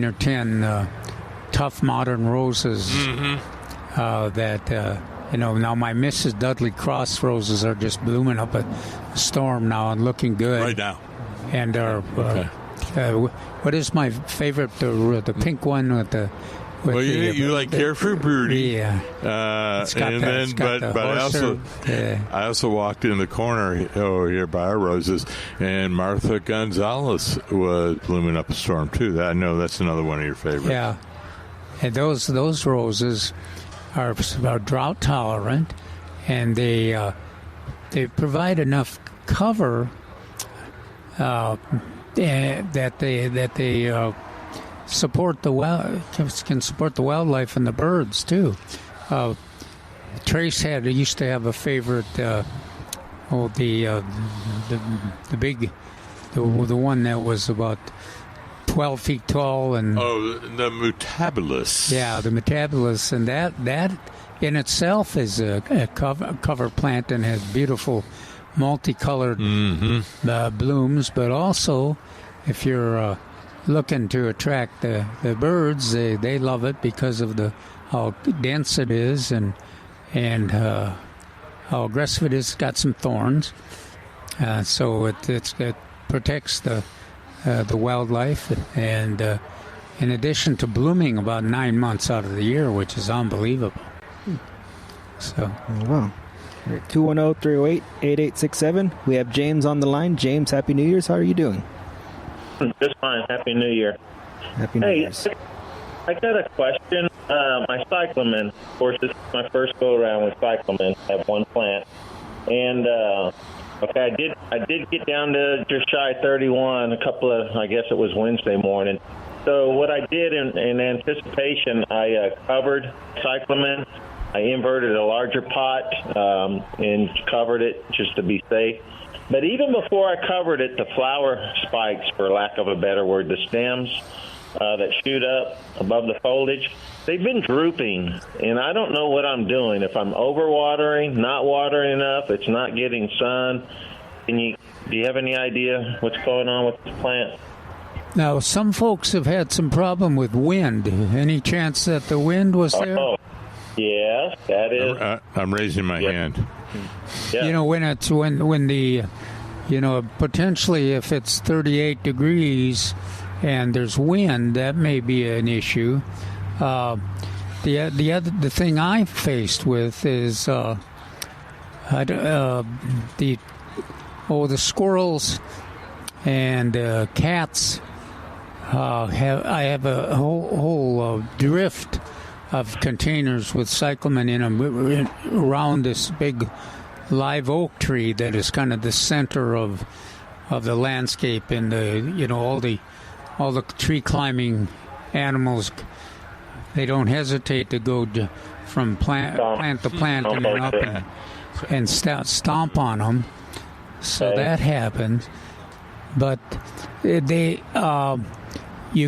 or 10 tough modern roses that now my Mrs. Dudley Cross roses are just blooming up a storm now and looking good right now. And are what is my favorite? The pink one with the. You like Carefree Broody. Yeah. I also walked in the corner over here by our roses, and Martha Gonzalez was blooming up a storm too. I know that's another one of your favorites. Yeah, and those roses are drought tolerant, and they provide enough cover that they support can support the wildlife and the birds too. Trace used to have a favorite. The one that was about 12 feet tall and the Mutabilis. Yeah, the Mutabilis, and that in itself is a cover plant and has beautiful multicolored blooms. But also, if you're looking to attract the birds, they love it because of how dense it is and how aggressive it is. It's got some thorns, so it protects the wildlife, and in addition to blooming about 9 months out of the year, which is unbelievable. So, wow. 210-308-8867. We have James on the line. James, Happy New Year's. How are you doing? Just fine. Happy New Year. Happy New Year's. I got a question. My cyclamen, of course, this is my first go around with cyclamen. I have one plant, and okay, I did get down to just shy of 31. I guess it was Wednesday morning. So what I did in anticipation, I covered cyclamen. I inverted a larger pot and covered it just to be safe. But even before I covered it, the flower spikes, for lack of a better word, the stems that shoot up above the foliage, they've been drooping. And I don't know what I'm doing. If I'm overwatering, not watering enough, it's not getting sun. Do you have any idea what's going on with the plant? Now, some folks have had some problem with wind. Any chance that the wind was there? Oh, yes, that is. I'm raising my hand. Yeah. You know, when the, you know, potentially if it's 38 degrees and there's wind, that may be an issue. The thing I faced with is the squirrels and cats. I have a whole drift of containers with cyclamen in them around this big live oak tree that is kind of the center of the landscape, and all the tree climbing animals, they don't hesitate to go from plant to plant and then up and stomp on them. So that happened, but it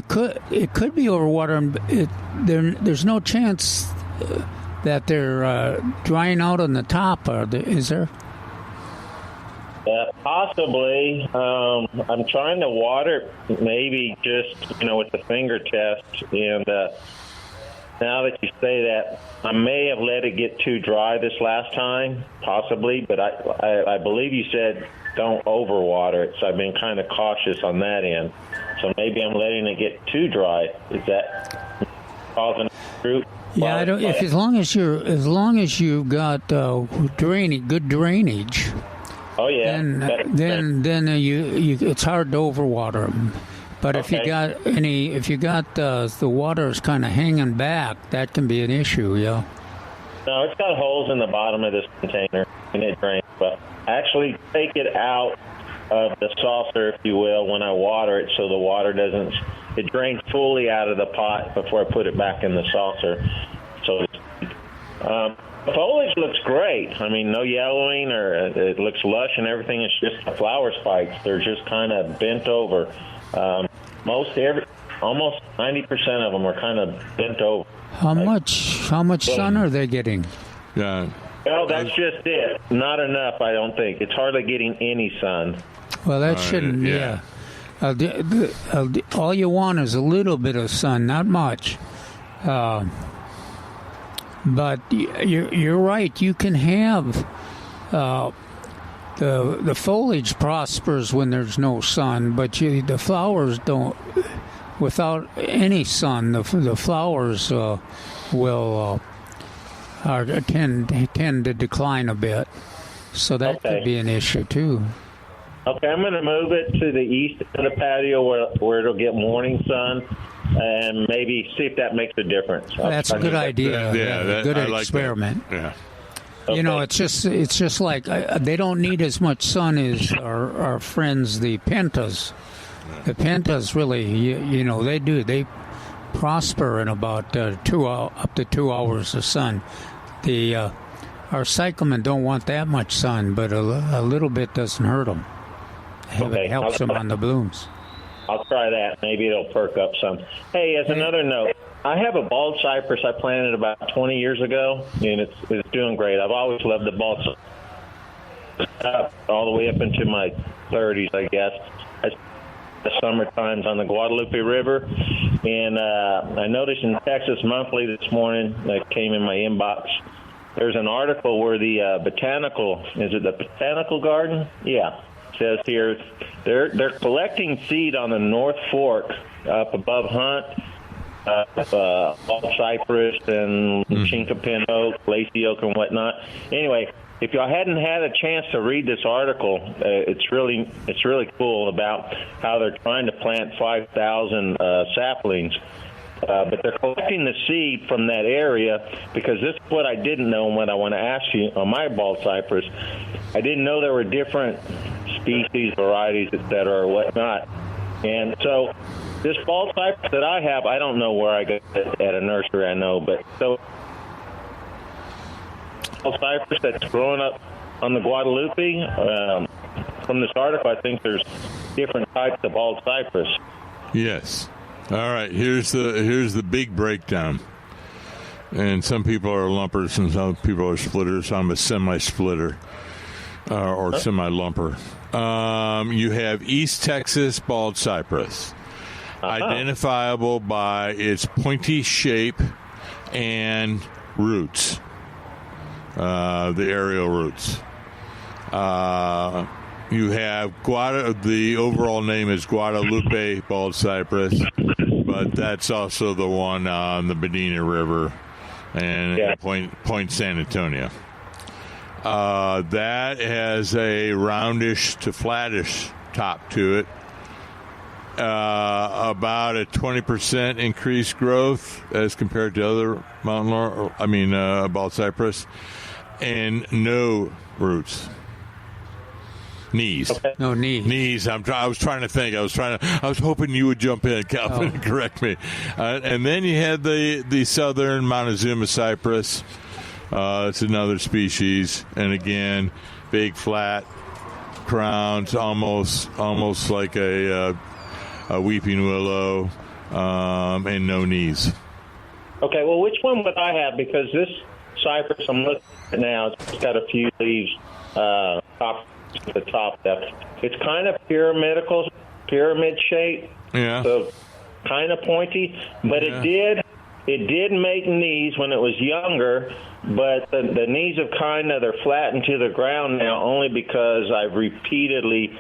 could be overwater. There's no chance that they're drying out on the top, is there? Possibly. I'm trying to water maybe just, with the finger test. And now that you say that, I may have let it get too dry this last time, possibly. But I believe you said don't overwater it. So I've been kind of cautious on that end. So maybe I'm letting it get too dry. Is that causing droop? Yeah, I don't. As long as you've got good drainage. Oh yeah. Then it's hard to overwater them. But if you got the water's kind of hanging back, that can be an issue. Yeah. No, it's got holes in the bottom of this container and it drains. But I actually take it out of the saucer, if you will, when I water it, so the water doesn't. It drains fully out of the pot before I put it back in the saucer. So the foliage looks great. I mean, no yellowing, or it looks lush and everything. It's just the flower spikes. They're just kind of bent over. Almost 90% of them are kind of bent over. How much sun are they getting? Yeah. Well, that's just it. Not enough, I don't think. It's hardly getting any sun. Well, that shouldn't. Yeah. All you want is a little bit of sun, not much. But you're right. You can have the foliage prospers when there's no sun, but the flowers don't. Without any sun, the flowers will tend to decline a bit. So that could be an issue too. Okay, I'm going to move it to the east of the patio where it'll get morning sun, and maybe see if that makes a difference. That's a good idea. Yeah, good experiment. Like yeah. Okay. It's just like they don't need as much sun as our friends the pentas. The pentas really, they do. They prosper in about up to 2 hours of sun. Our cyclamen don't want that much sun, but a little bit doesn't hurt them. It helps them on the blooms. I'll try that. Maybe it'll perk up some. Hey, as another note, I have a bald cypress I planted about 20 years ago, and it's doing great. I've always loved the bald cypress, all the way up into my 30s, I guess. The summer times on the Guadalupe River, and I noticed in Texas Monthly this morning that came in my inbox. There's an article where the botanical garden? Yeah, says here they're collecting seed on the North Fork up above Hunt, bald cypress and chinkapin oak, lacy oak, and whatnot. Anyway, if y'all hadn't had a chance to read this article, it's really cool about how they're trying to plant 5,000 saplings. But they're collecting the seed from that area, because this is what I didn't know and what I want to ask you on my bald cypress. I didn't know there were different species, varieties, et cetera, or whatnot. And so this bald cypress that I have, I don't know where I got it at a nursery, I know, but so bald cypress that's growing up on the Guadalupe, from this article, I think there's different types of bald cypress. Yes. All right, here's the big breakdown. And some people are lumpers and some people are splitters. I'm a semi-splitter or semi-lumper. You have East Texas bald cypress, identifiable by its pointy shape and roots, the aerial roots. You have the overall name is Guadalupe bald cypress, but that's also the one on the Medina River and Point San Antonio. That has a roundish to flattish top to it. About a 20% increased growth as compared to other bald cypress, and no roots. Knees. Okay. No knees. Knees. I was trying to think. I was hoping you would jump in, Calvin, and correct me. And then you had the southern Montezuma cypress. It's another species, and again, big flat crowns, almost like a weeping willow, and no knees. Okay. Well, which one would I have? Because this cypress I'm looking at now, it's got a few leaves top to the top there. It's kind of pyramid shape. Yeah. So kind of pointy, but it did make knees when it was younger, but the knees have they're flattened to the ground now only because I've repeatedly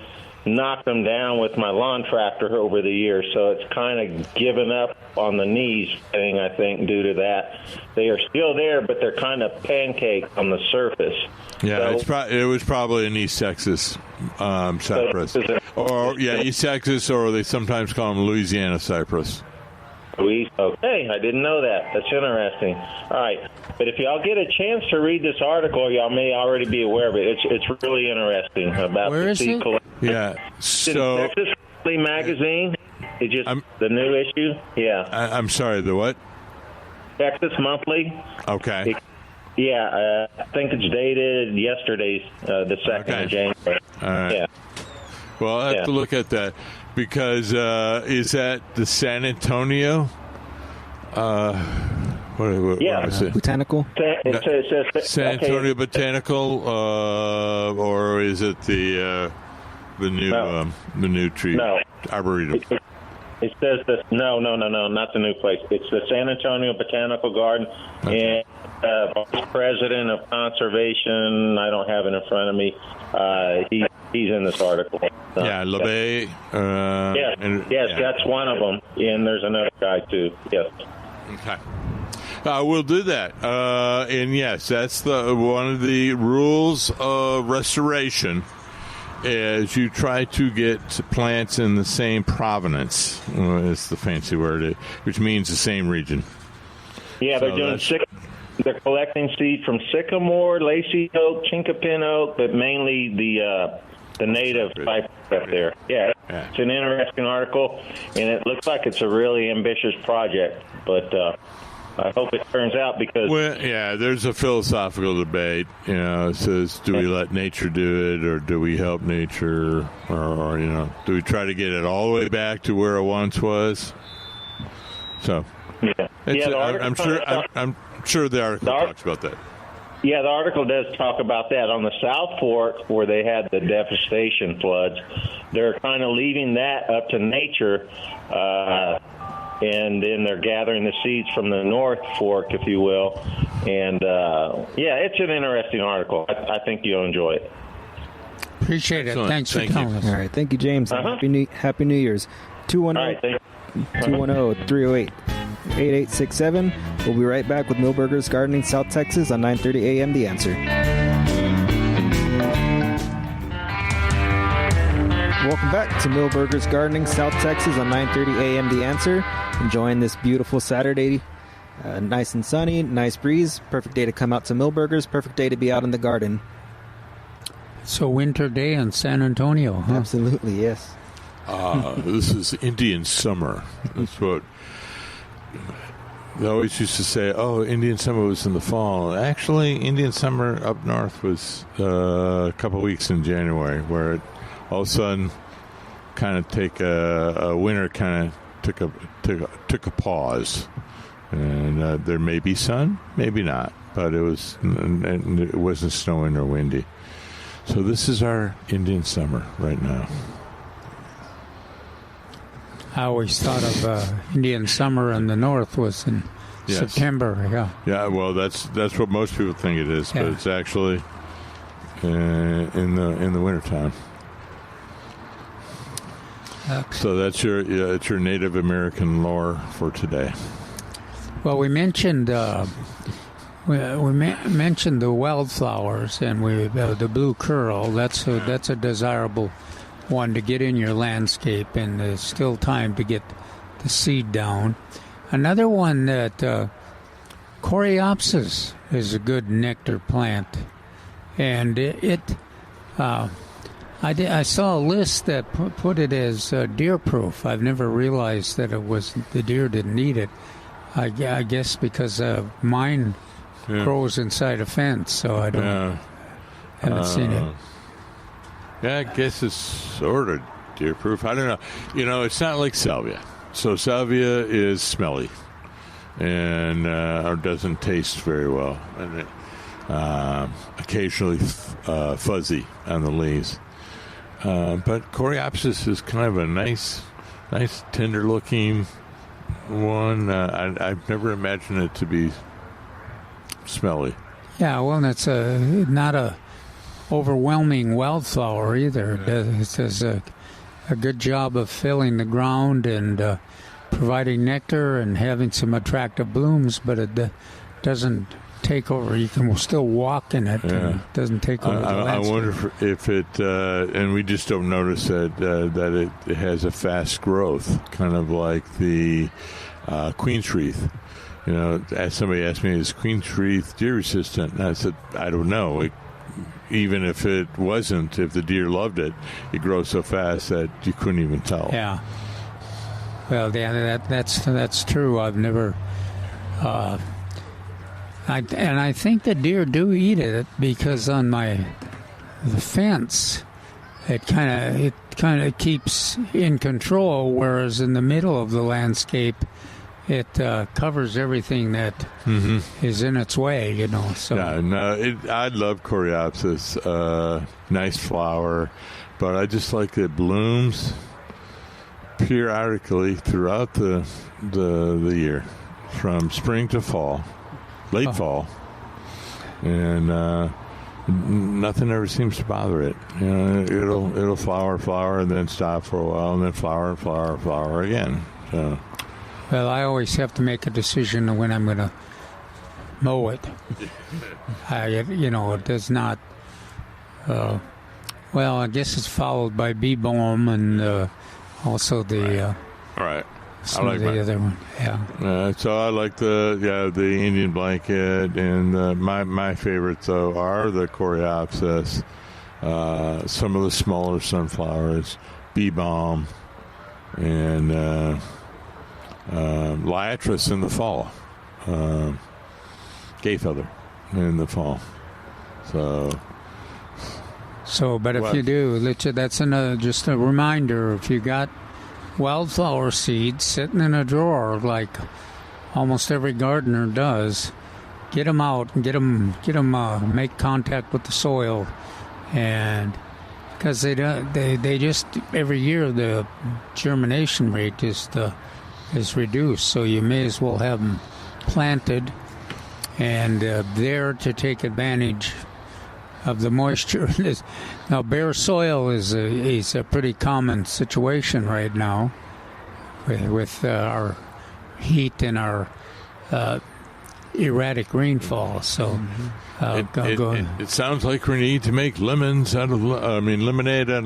knocked them down with my lawn tractor over the years. So it's kind of given up on the knees thing, I think, due to that. They are still there, but they're kind of pancaked on the surface. Yeah, it was probably an East Texas cypress. East Texas, or they sometimes call them Louisiana cypress. Okay, I didn't know that. That's interesting. All right, but if y'all get a chance to read this article, y'all may already be aware of it. It's really interesting about Where the is seed it? collection. Yeah, so Texas Monthly Magazine. It's just the new issue. Yeah. I'm sorry, the what? Texas Monthly. Okay. I think it's dated yesterday's, the 2nd of January. All right. Yeah. Well, I have to look at that because is that the San Antonio? What is it? Botanical? It says San Antonio Botanical, or is it the new tree? No. Arboretum. It says that no, not the new place. It's the San Antonio Botanical Garden, and Vice President of Conservation. I don't have it in front of me. He's in this article. LeBay. Yes, that's one of them, and there's another guy too. Yes. Okay. We'll do that. And yes, that's one of the rules of restoration. As you try to get plants in the same provenance, it's the fancy word, which means the same region. Yeah, they're they're collecting seed from sycamore, lacy oak, chinkapin oak, but mainly the native cypress up there. Yeah, it's an interesting article, and it looks like it's a really ambitious project, but I hope it turns out because... Well, yeah, there's a philosophical debate. It says, do we let nature do it, or do we help nature, or do we try to get it all the way back to where it once was? So, I'm sure the article talks about that. Yeah, the article does talk about that. On the South Fork, where they had the devastation floods, they're kind of leaving that up to nature, and then they're gathering the seeds from the North Fork, if you will. And, it's an interesting article. I think you'll enjoy it. Appreciate it. Excellent. Thanks for Thank telling us. All right. Thank you, James. Happy New Year's. 210-308-8867. We'll be right back with Millburgers Gardening South Texas on 930 AM The Answer. Welcome back to Millburgers Gardening, South Texas on 9:30 a.m. The Answer. Enjoying this beautiful Saturday, nice and sunny, nice breeze. Perfect day to come out to Millburgers. Perfect day to be out in the garden. It's a winter day in San Antonio, huh? Absolutely, yes. This is Indian summer. That's what they always used to say. Oh, Indian summer was in the fall. Actually, Indian summer up north was a couple weeks in January, where it all of a sudden kind of take a winter kind of took a pause, and there may be sun, maybe not, but it wasn't snowing or windy. So this is our Indian summer right now. I always thought of Indian summer in the north was in September. Yeah. Yeah. Well, that's what most people think it is, but it's actually in the wintertime. So that's it's your Native American lore for today. Well, we mentioned mentioned the wildflowers and the blue curl. That's a desirable one to get in your landscape, and there's still time to get the seed down. Another one that Coreopsis is a good nectar plant, and I saw a list that put it as deer-proof. I've never realized that it was the deer didn't eat it. I guess because mine grows inside a fence, so I haven't seen it. Yeah, I guess it's sort of deer-proof. I don't know. It's not like salvia. So salvia is smelly and or doesn't taste very well, and occasionally fuzzy on the leaves. But Coreopsis is kind of a nice, tender-looking one. I've never imagined it to be smelly. Yeah, well, it's not a overwhelming wildflower either. It does a good job of filling the ground and providing nectar and having some attractive blooms, but it doesn't take over. You can still walk in it. And it doesn't take over the landscape. I wonder if it, and we just don't notice that it has a fast growth, kind of like the queen's wreath. As somebody asked me, is queen's wreath deer resistant? And I said, I don't know. Even if it wasn't, if the deer loved it, it grows so fast that you couldn't even tell. Yeah. Well, that's true. I've never. I think the deer do eat it because on the fence, it kind of keeps in control, whereas in the middle of the landscape, it covers everything that is in its way, So I love Coreopsis, nice flower, but I just like it blooms periodically throughout the year, from spring to fall, late fall, and nothing ever seems to bother it. It'll flower, and then stop for a while, and then flower again. So. Well, I always have to make a decision when I'm going to mow it. It does not. I guess it's followed by bee balm and also the. Right. Some I like of the other one. Yeah. So I like the Indian blanket, and my favorites though are the Coreopsis, some of the smaller sunflowers, bee balm, and. Liatris in the fall, gay feather in the fall. But if you do, that's just a reminder. If you got wildflower seeds sitting in a drawer, like almost every gardener does, get them out and get them make contact with the soil, and because they just every year the germination rate is reduced, so you may as well have them planted and there to take advantage of the moisture. Now, bare soil is a pretty common situation right now with our heat and our erratic rainfall. So it sounds like we need to make lemonade out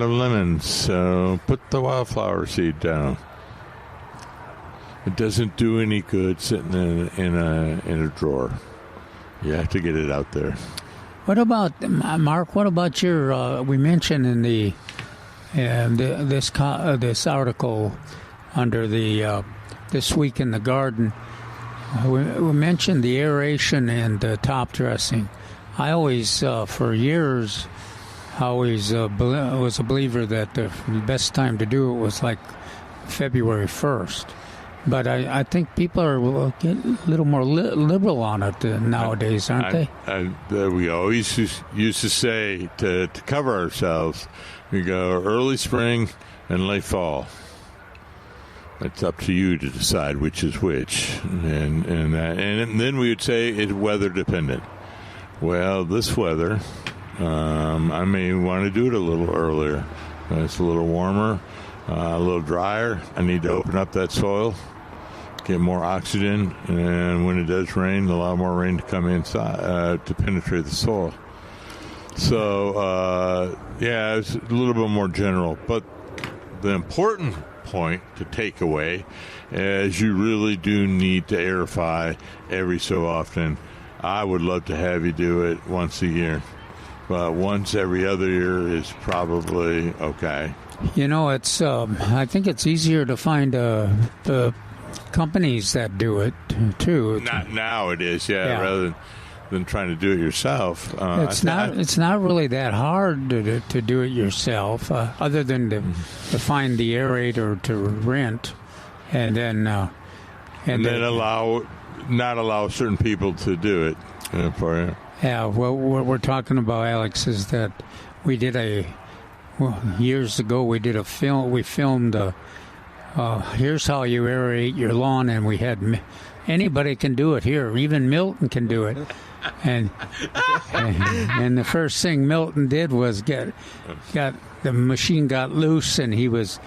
of lemons. So put the wildflower seed down. It doesn't do any good sitting in a drawer. You have to get it out there. What about Mark? What about your? We mentioned in this article under the This Week in the Garden. We mentioned the aeration and top dressing. I always, for years, was a believer that the best time to do it was like February 1st. But I think people are getting a little more liberal on it nowadays, aren't they? We always used to say to cover ourselves, we go early spring and late fall. It's up to you to decide which is which, and then we would say it's weather dependent. Well, this weather, I may want to do it a little earlier. It's a little warmer, a little drier. I need to open up that soil, get more oxygen, and when it does rain, allow more rain to come inside to penetrate the soil. So, it's a little bit more general. But the important point to take away is you really do need to aerify every so often. I would love to have you do it once a year, but once every other year is probably okay. It's I think it's easier to find the companies that do it too. Now it is, rather than trying to do it yourself. It's not really that hard to do it yourself, other than to find the aerator to rent, and then not allow certain people to do it for you. Yeah, well, what we're talking about, Alex, is that we did years ago we did a film. We filmed here's how you aerate your lawn, and we had anybody can do it here. Even Milton can do it. And the first thing Milton did was got the machine got loose, and he was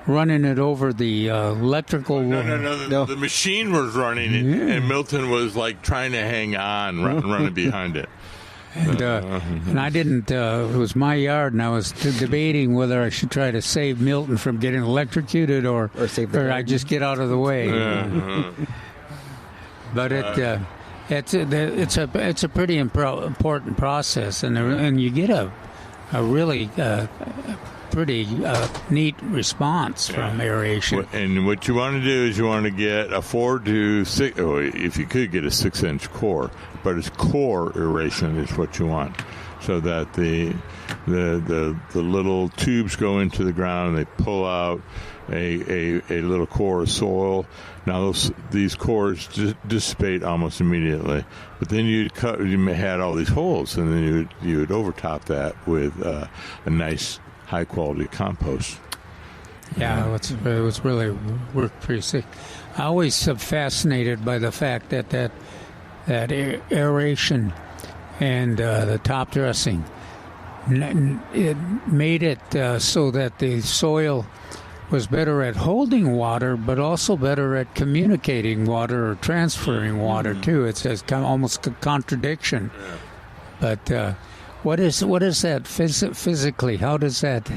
running it over the electrical. No. The machine was running it, and Milton was like trying to hang on, running behind it. And I didn't. It was my yard, and I was debating whether I should try to save Milton from getting electrocuted or I just get out of the way. But it's a pretty important process, and you get a really pretty neat response from aeration. And what you want to do is you want to get a 4 to 6, if you could get a 6-inch core, but it's core aeration is what you want, so that the little tubes go into the ground and they pull out a little core of soil. Now these cores dissipate almost immediately, but then you had all these holes, and then you would overtop that with a nice high quality compost. Yeah, it was really worked pretty sick. I always am fascinated by the fact that aeration and the top dressing, it made it so that the soil was better at holding water, but also better at communicating water or transferring water too. It's almost a contradiction. But what is that physically? How does that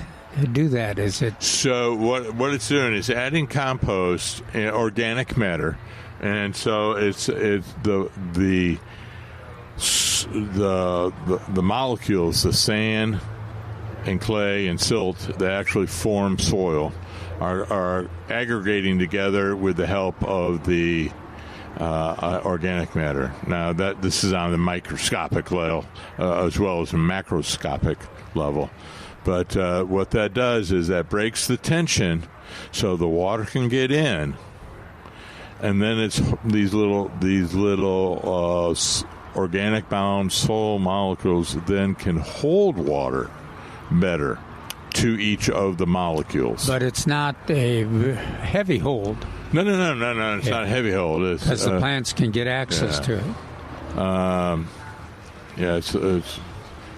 do that? Is it so? What it's doing is adding compost, organic matter, and so it's the molecules, the sand and clay and silt that actually form soil, are aggregating together with the help of the organic matter. Now this is on the microscopic level as well as the macroscopic level. But what that does is that breaks the tension so the water can get in, and then it's these little organic bound soil molecules then can hold water better to each of the molecules. But it's not a heavy hold. No. It's not a heavy hold. Because the plants can get access to it. It's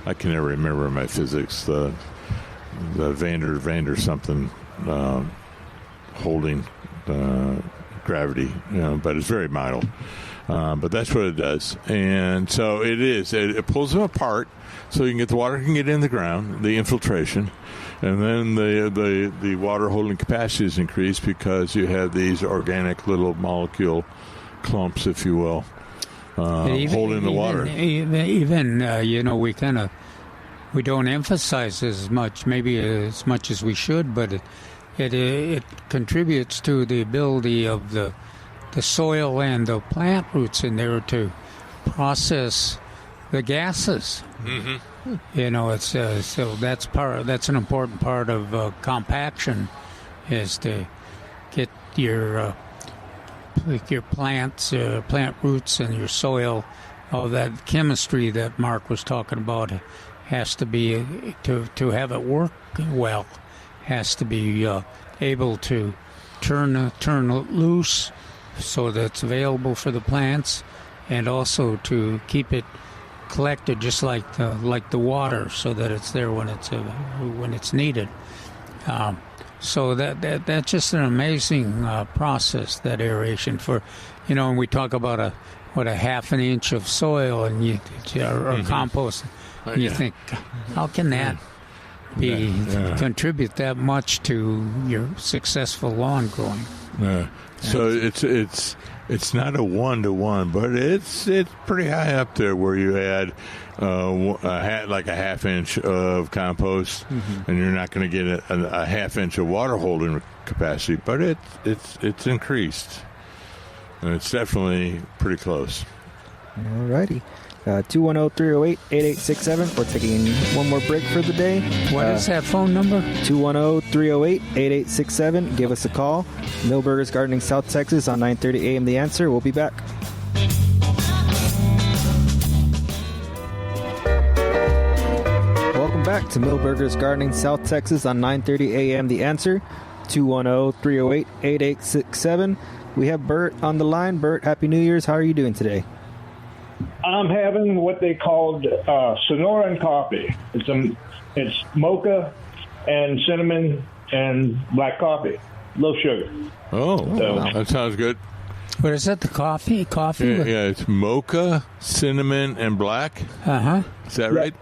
I can never remember my physics. The Vander something holding gravity, but it's very mild. But that's what it does. And so it pulls them apart so you can get the water can get in the ground, the infiltration, and then the water holding capacity is increased because you have these organic little molecule clumps, if you will, holding the water. We don't emphasize as much, maybe as much as we should, but it contributes to the ability of the soil and the plant roots in there to process the gases. Mm-hmm. So that's an important part of compaction, is to get your plants, plant roots, and your soil. All that chemistry that Mark was talking about has to be to have it work well. Has to be able to turn loose so that it's available for the plants, and also to keep it collected just like the water, so that it's there when it's needed. So that's just an amazing process, that aeration. For when we talk about a half an inch of soil and or compost, and you think, how can that contribute that much to your successful lawn growing? So it's not a 1-to-1, but it's pretty high up there where you add like a half inch of compost, and you're not going to get a half inch of water holding capacity, but it's increased, and it's definitely pretty close. All righty. 210-308-8867. We're taking one more break for the day. What is that phone number? 210-308-8867. Give us a call. Millburgers Gardening, South Texas on 9:30 a.m. The Answer. We'll be back. Welcome back to Millburgers Gardening, South Texas on 9:30 a.m. The Answer. 210-308-8867. We have Bert on the line. Bert, Happy New Year's. How are you doing today? I'm having what they called Sonoran coffee. It's mocha and cinnamon and black coffee, low sugar. Oh, that sounds good. What is that? The coffee? Yeah, it's mocha, cinnamon, and black. Is that right?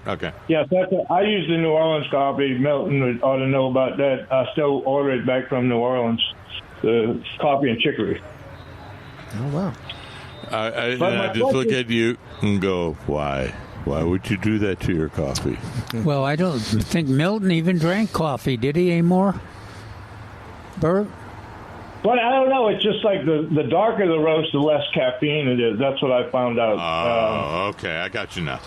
Okay. Yes, I use the New Orleans coffee. Milton ought to know about that. I still order it back from New Orleans, the coffee and chicory. Oh, wow. I just look at you and go, why? Why would you do that to your coffee? Well, I don't think Milton even drank coffee, did he, anymore? Bert? Well, I don't know. It's just like the darker the roast, the less caffeine it is. That's what I found out. Oh, okay. I got you now.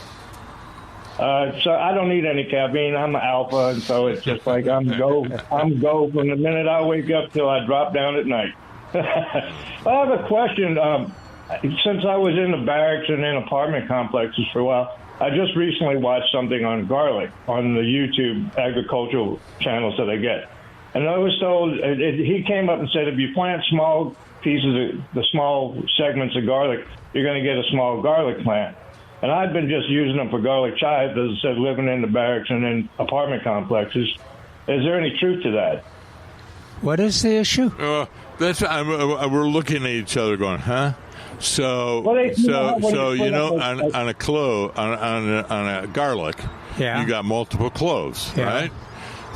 So I don't need any caffeine. I'm an alpha, and so it's just like I'm go from the minute I wake up till I drop down at night. I have a question. Since I was in the barracks and in apartment complexes for a while, I just recently watched something on garlic on the YouTube agricultural channels that I get. And I was told, he came up and said, if you plant small pieces, the small segments of garlic, you're going to get a small garlic plant. And I've been just using them for garlic chives, as I said, living in the barracks and in apartment complexes. Is there any truth to that? What is the issue? We're looking at each other going, huh? So on a clove, on a garlic, you got multiple cloves, right?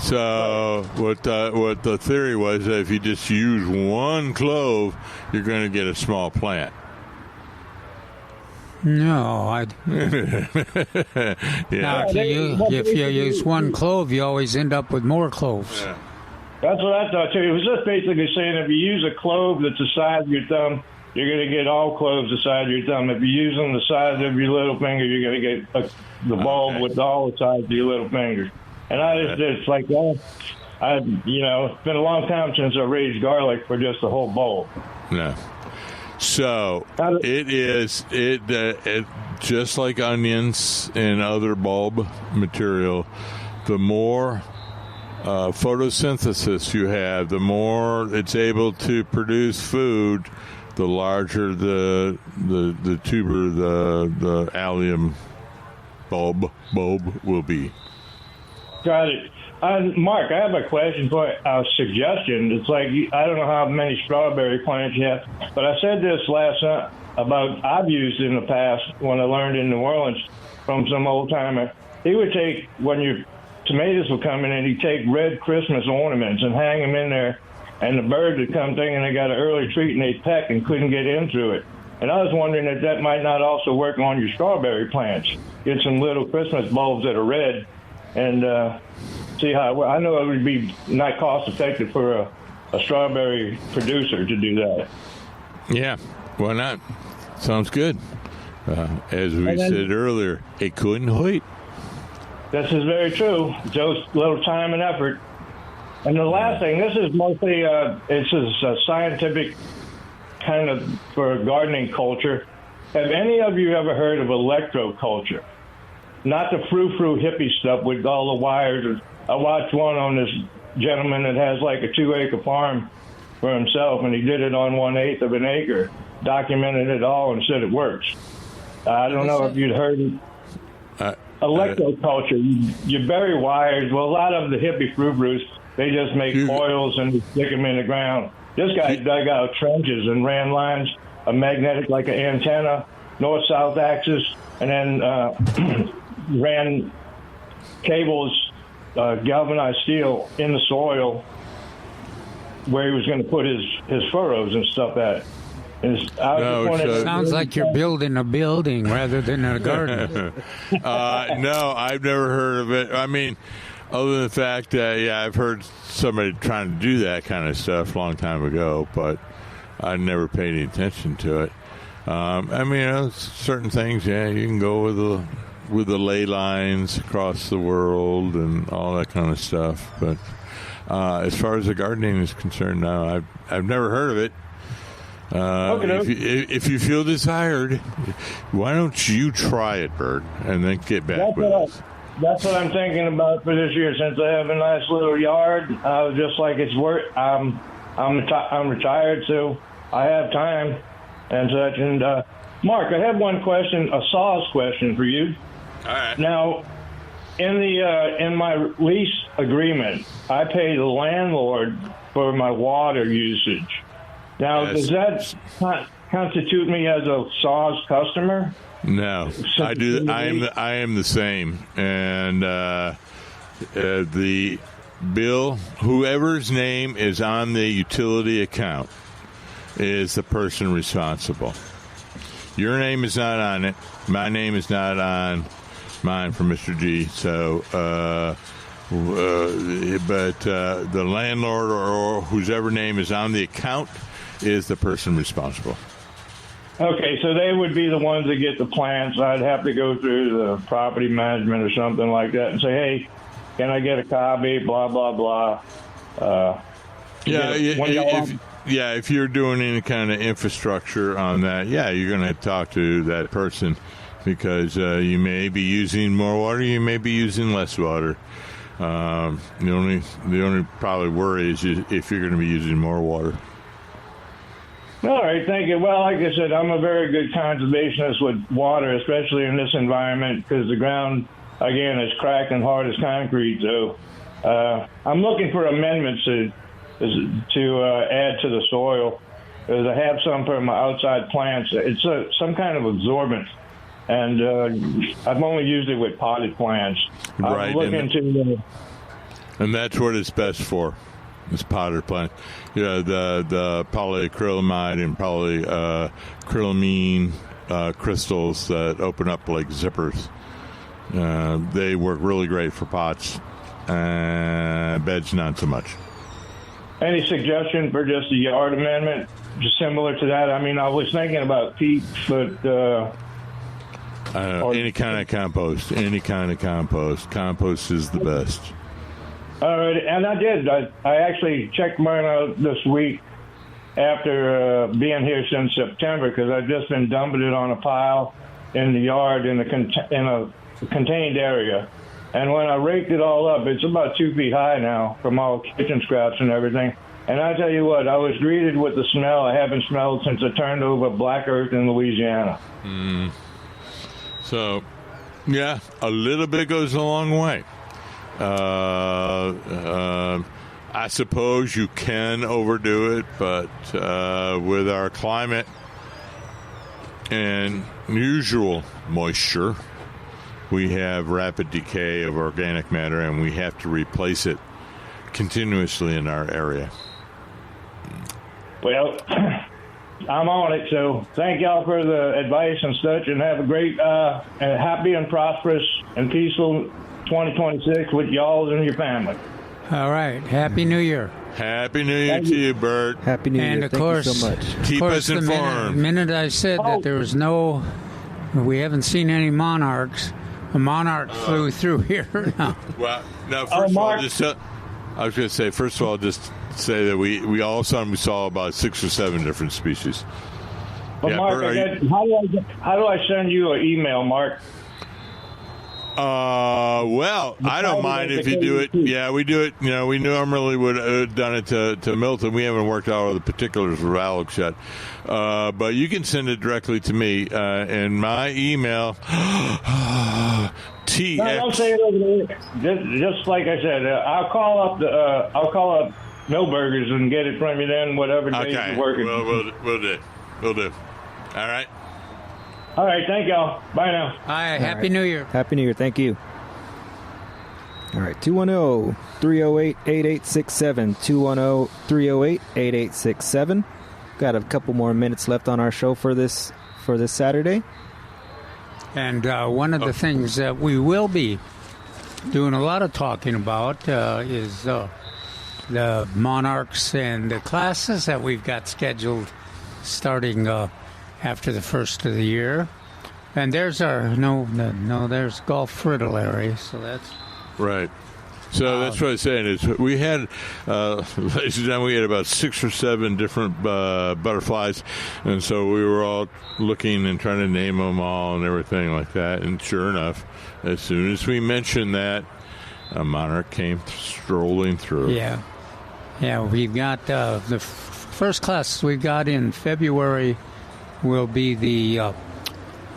So what the theory was that if you just use one clove, you're going to get a small plant. No, if you use one clove, you always end up with more cloves. Yeah. That's what I thought too. It was just basically saying if you use a clove that's the size of your thumb, you're going to get all cloves the size of your thumb. If you use them the size of your little finger, you're going to get the bulb with all the size of your little finger. And it's like, well, it's been a long time since I raised garlic for just the whole bulb. No. So it is just like onions and other bulb material. The more photosynthesis you have, the more it's able to produce food. The larger the tuber, the allium bulb will be. Got it. Mark, I have a question for a suggestion. It's like, I don't know how many strawberry plants you have, but I said this last night about I've used in the past when I learned in New Orleans from some old timer. He would take, when your tomatoes were coming in, he'd take red Christmas ornaments and hang them in there, and the birds would come thinking they got an early treat and they'd peck and couldn't get in through it. And I was wondering if that might not also work on your strawberry plants. Get some little Christmas bulbs that are red and see how I know it would be not cost effective for a strawberry producer to do that. Yeah, why not? Sounds good. As we said earlier, it couldn't hurt. This is very true. Just a little time and effort. And the last thing, this is mostly it's a scientific kind of for gardening culture. Have any of you ever heard of electroculture? Not the frou-frou hippie stuff with all the wires. I watched one on this gentleman that has like a 2-acre farm for himself, and he did it on 1/8 of an acre, documented it all, and said it works. I don't know if you'd heard it. Electroculture, you bury wires. Well, a lot of the hippie frou-frous, they just make coils and stick them in the ground. This guy dug out trenches and ran lines, a magnetic like an antenna, north-south axis, and then ran cables, galvanized steel in the soil where he was going to put his furrows and stuff at. Sounds like you're building a building rather than a garden. No, I've never heard of it. I mean, other than the fact that, I've heard somebody trying to do that kind of stuff a long time ago, but I never paid any attention to it. I mean, certain things, you can go with the ley lines across the world and all that kind of stuff. But as far as the gardening is concerned, no, I've never heard of it. If you feel desired, why don't you try it, Bert, and then get back with us? That's what I'm thinking about for this year. Since I have a nice little yard, I was just like, it's worth. I'm retired, so I have time and such. And Mark, I have one question, a sauce question for you. All right. Now, in my lease agreement, I pay the landlord for my water usage. Now, does that constitute me as a SAWS customer? No, I do. I am the same, and the bill, whoever's name is on the utility account, is the person responsible. Your name is not on it. My name is not on mine for Mr. G. So, but the landlord or whoever name is on the account is the person responsible. Okay, so they would be the ones that get the plants. I'd have to go through the property management or something like that and say, hey, can I get a copy, blah, blah, blah. If you're doing any kind of infrastructure on that, you're going to have to talk to that person because you may be using more water, you may be using less water. The only probably worry is if you're going to be using more water. All right, thank you. Well, like I said, I'm a very good conservationist with water, especially in this environment, because the ground, again, is cracked and hard as concrete. So I'm looking for amendments to add to the soil, because I have some for my outside plants. It's some kind of absorbent, and I've only used it with potted plants. Right, and that's what it's best for. It's potted plant. The polyacrylamide and polyacrylamine crystals that open up like zippers. They work really great for pots. Beds, not so much. Any suggestion for just a yard amendment, just similar to that? I mean, I was thinking about peat, but... any kind of compost. Any kind of compost. Compost is the best. All right, and I did. I actually checked mine out this week after being here since September, because I've just been dumping it on a pile in the yard in a contained area. And when I raked it all up, it's about 2 feet high now from all kitchen scraps and everything. And I tell you what, I was greeted with the smell I haven't smelled since I turned over black earth in Louisiana. So, a little bit goes a long way. I suppose you can overdo it, but with our climate and usual moisture, we have rapid decay of organic matter, and we have to replace it continuously in our area. Well, I'm on it, so thank y'all for the advice and such, and have a great, and happy and prosperous and peaceful 2026 with y'all and your family. All right. Happy New Year. Happy New Year to you, Bert. Happy New And Year. of Thank course, you so much. Keep us the informed. minute I said that there was we haven't seen any monarchs. A monarch flew through here. No. Well, no, first of all, I was going to say, first of all, just say that we all of a sudden we saw about 6 or 7 different species. But Yeah, Mark, Bert, how do I send you an email, Mark? Well, I don't mind if you do it. Yeah, we do it. We normally would have done it to Milton. We haven't worked out all the particulars with Alex yet. But you can send it directly to me. And my email, TX. No, don't say it over there. Just like I said, I'll call up Millburgers and get it from you then, whatever day you're working. We'll do. All right. All right, thank y'all. Bye now. Hi, Happy New Year. Happy New Year. Thank you. All right, 210-308-8867. 210-308-8867. Got a couple more minutes left on our show for this Saturday. And one of the things that we will be doing a lot of talking about is the monarchs and the classes that we've got scheduled starting after the first of the year. And there's there's Gulf Fritillary, so that's right. So that's what I'm saying is we had, ladies and gentlemen, we had about 6 or 7 different butterflies, and so we were all looking and trying to name them all and everything like that. And sure enough, as soon as we mentioned that, a monarch came strolling through. Yeah, we've got the first class we've got in February will be the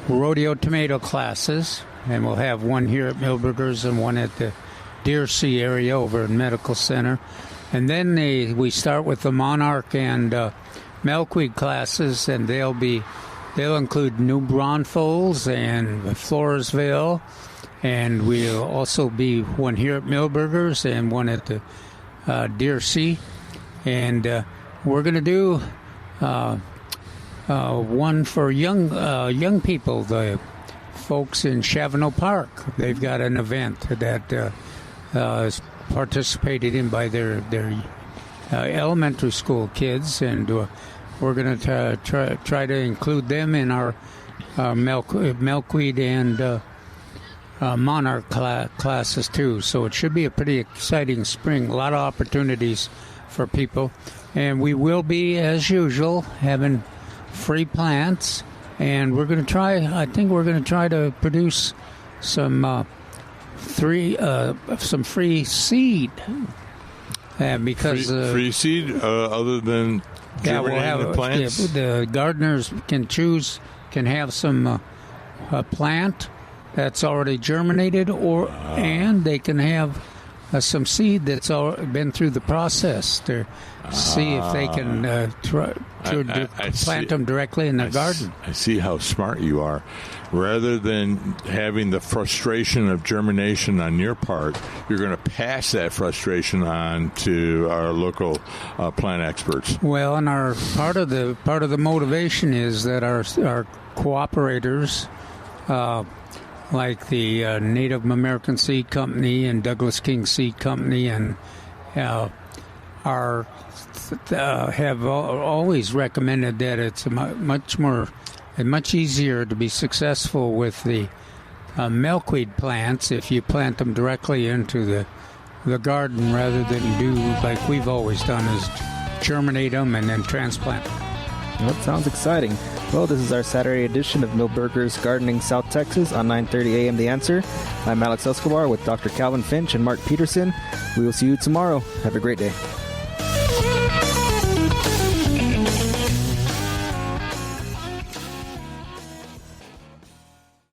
rodeo tomato classes, and we'll have one here at Millburgers and one at the Deer Sea area over in Medical Center. And then we start with the monarch and milkweed classes, and they'll include New Braunfels and Floresville, and we'll also be one here at Millburgers and one at the Deer Sea. And we're going to do one for young people, the folks in Chavano Park. They've got an event that is participated in by their elementary school kids, and we're going to try to include them in our milkweed and monarch classes too. So it should be a pretty exciting spring. A lot of opportunities for people, and we will be, as usual, having free plants, and we're going to try. I think we're going to try to produce some free seed, because free seed other than germinating the plants. The gardeners can have some plant that's already germinated, and they can have some seed that's been through the process to see if they can plant them directly in their garden. I see how smart you are. Rather than having the frustration of germination on your part, you're going to pass that frustration on to our local plant experts. Well, and our part of the motivation is that our cooperators, like the Native American Seed Company and Douglas King Seed Company, and have always recommended that it's much easier to be successful with the milkweed plants if you plant them directly into the garden rather than do like we've always done, is germinate them and then transplant them. Well, that sounds exciting. Well, this is our Saturday edition of Millburgers Gardening South Texas on 9:30 a.m. The Answer. I'm Alex Escobar with Dr. Calvin Finch and Mark Peterson. We will see you tomorrow. Have a great day.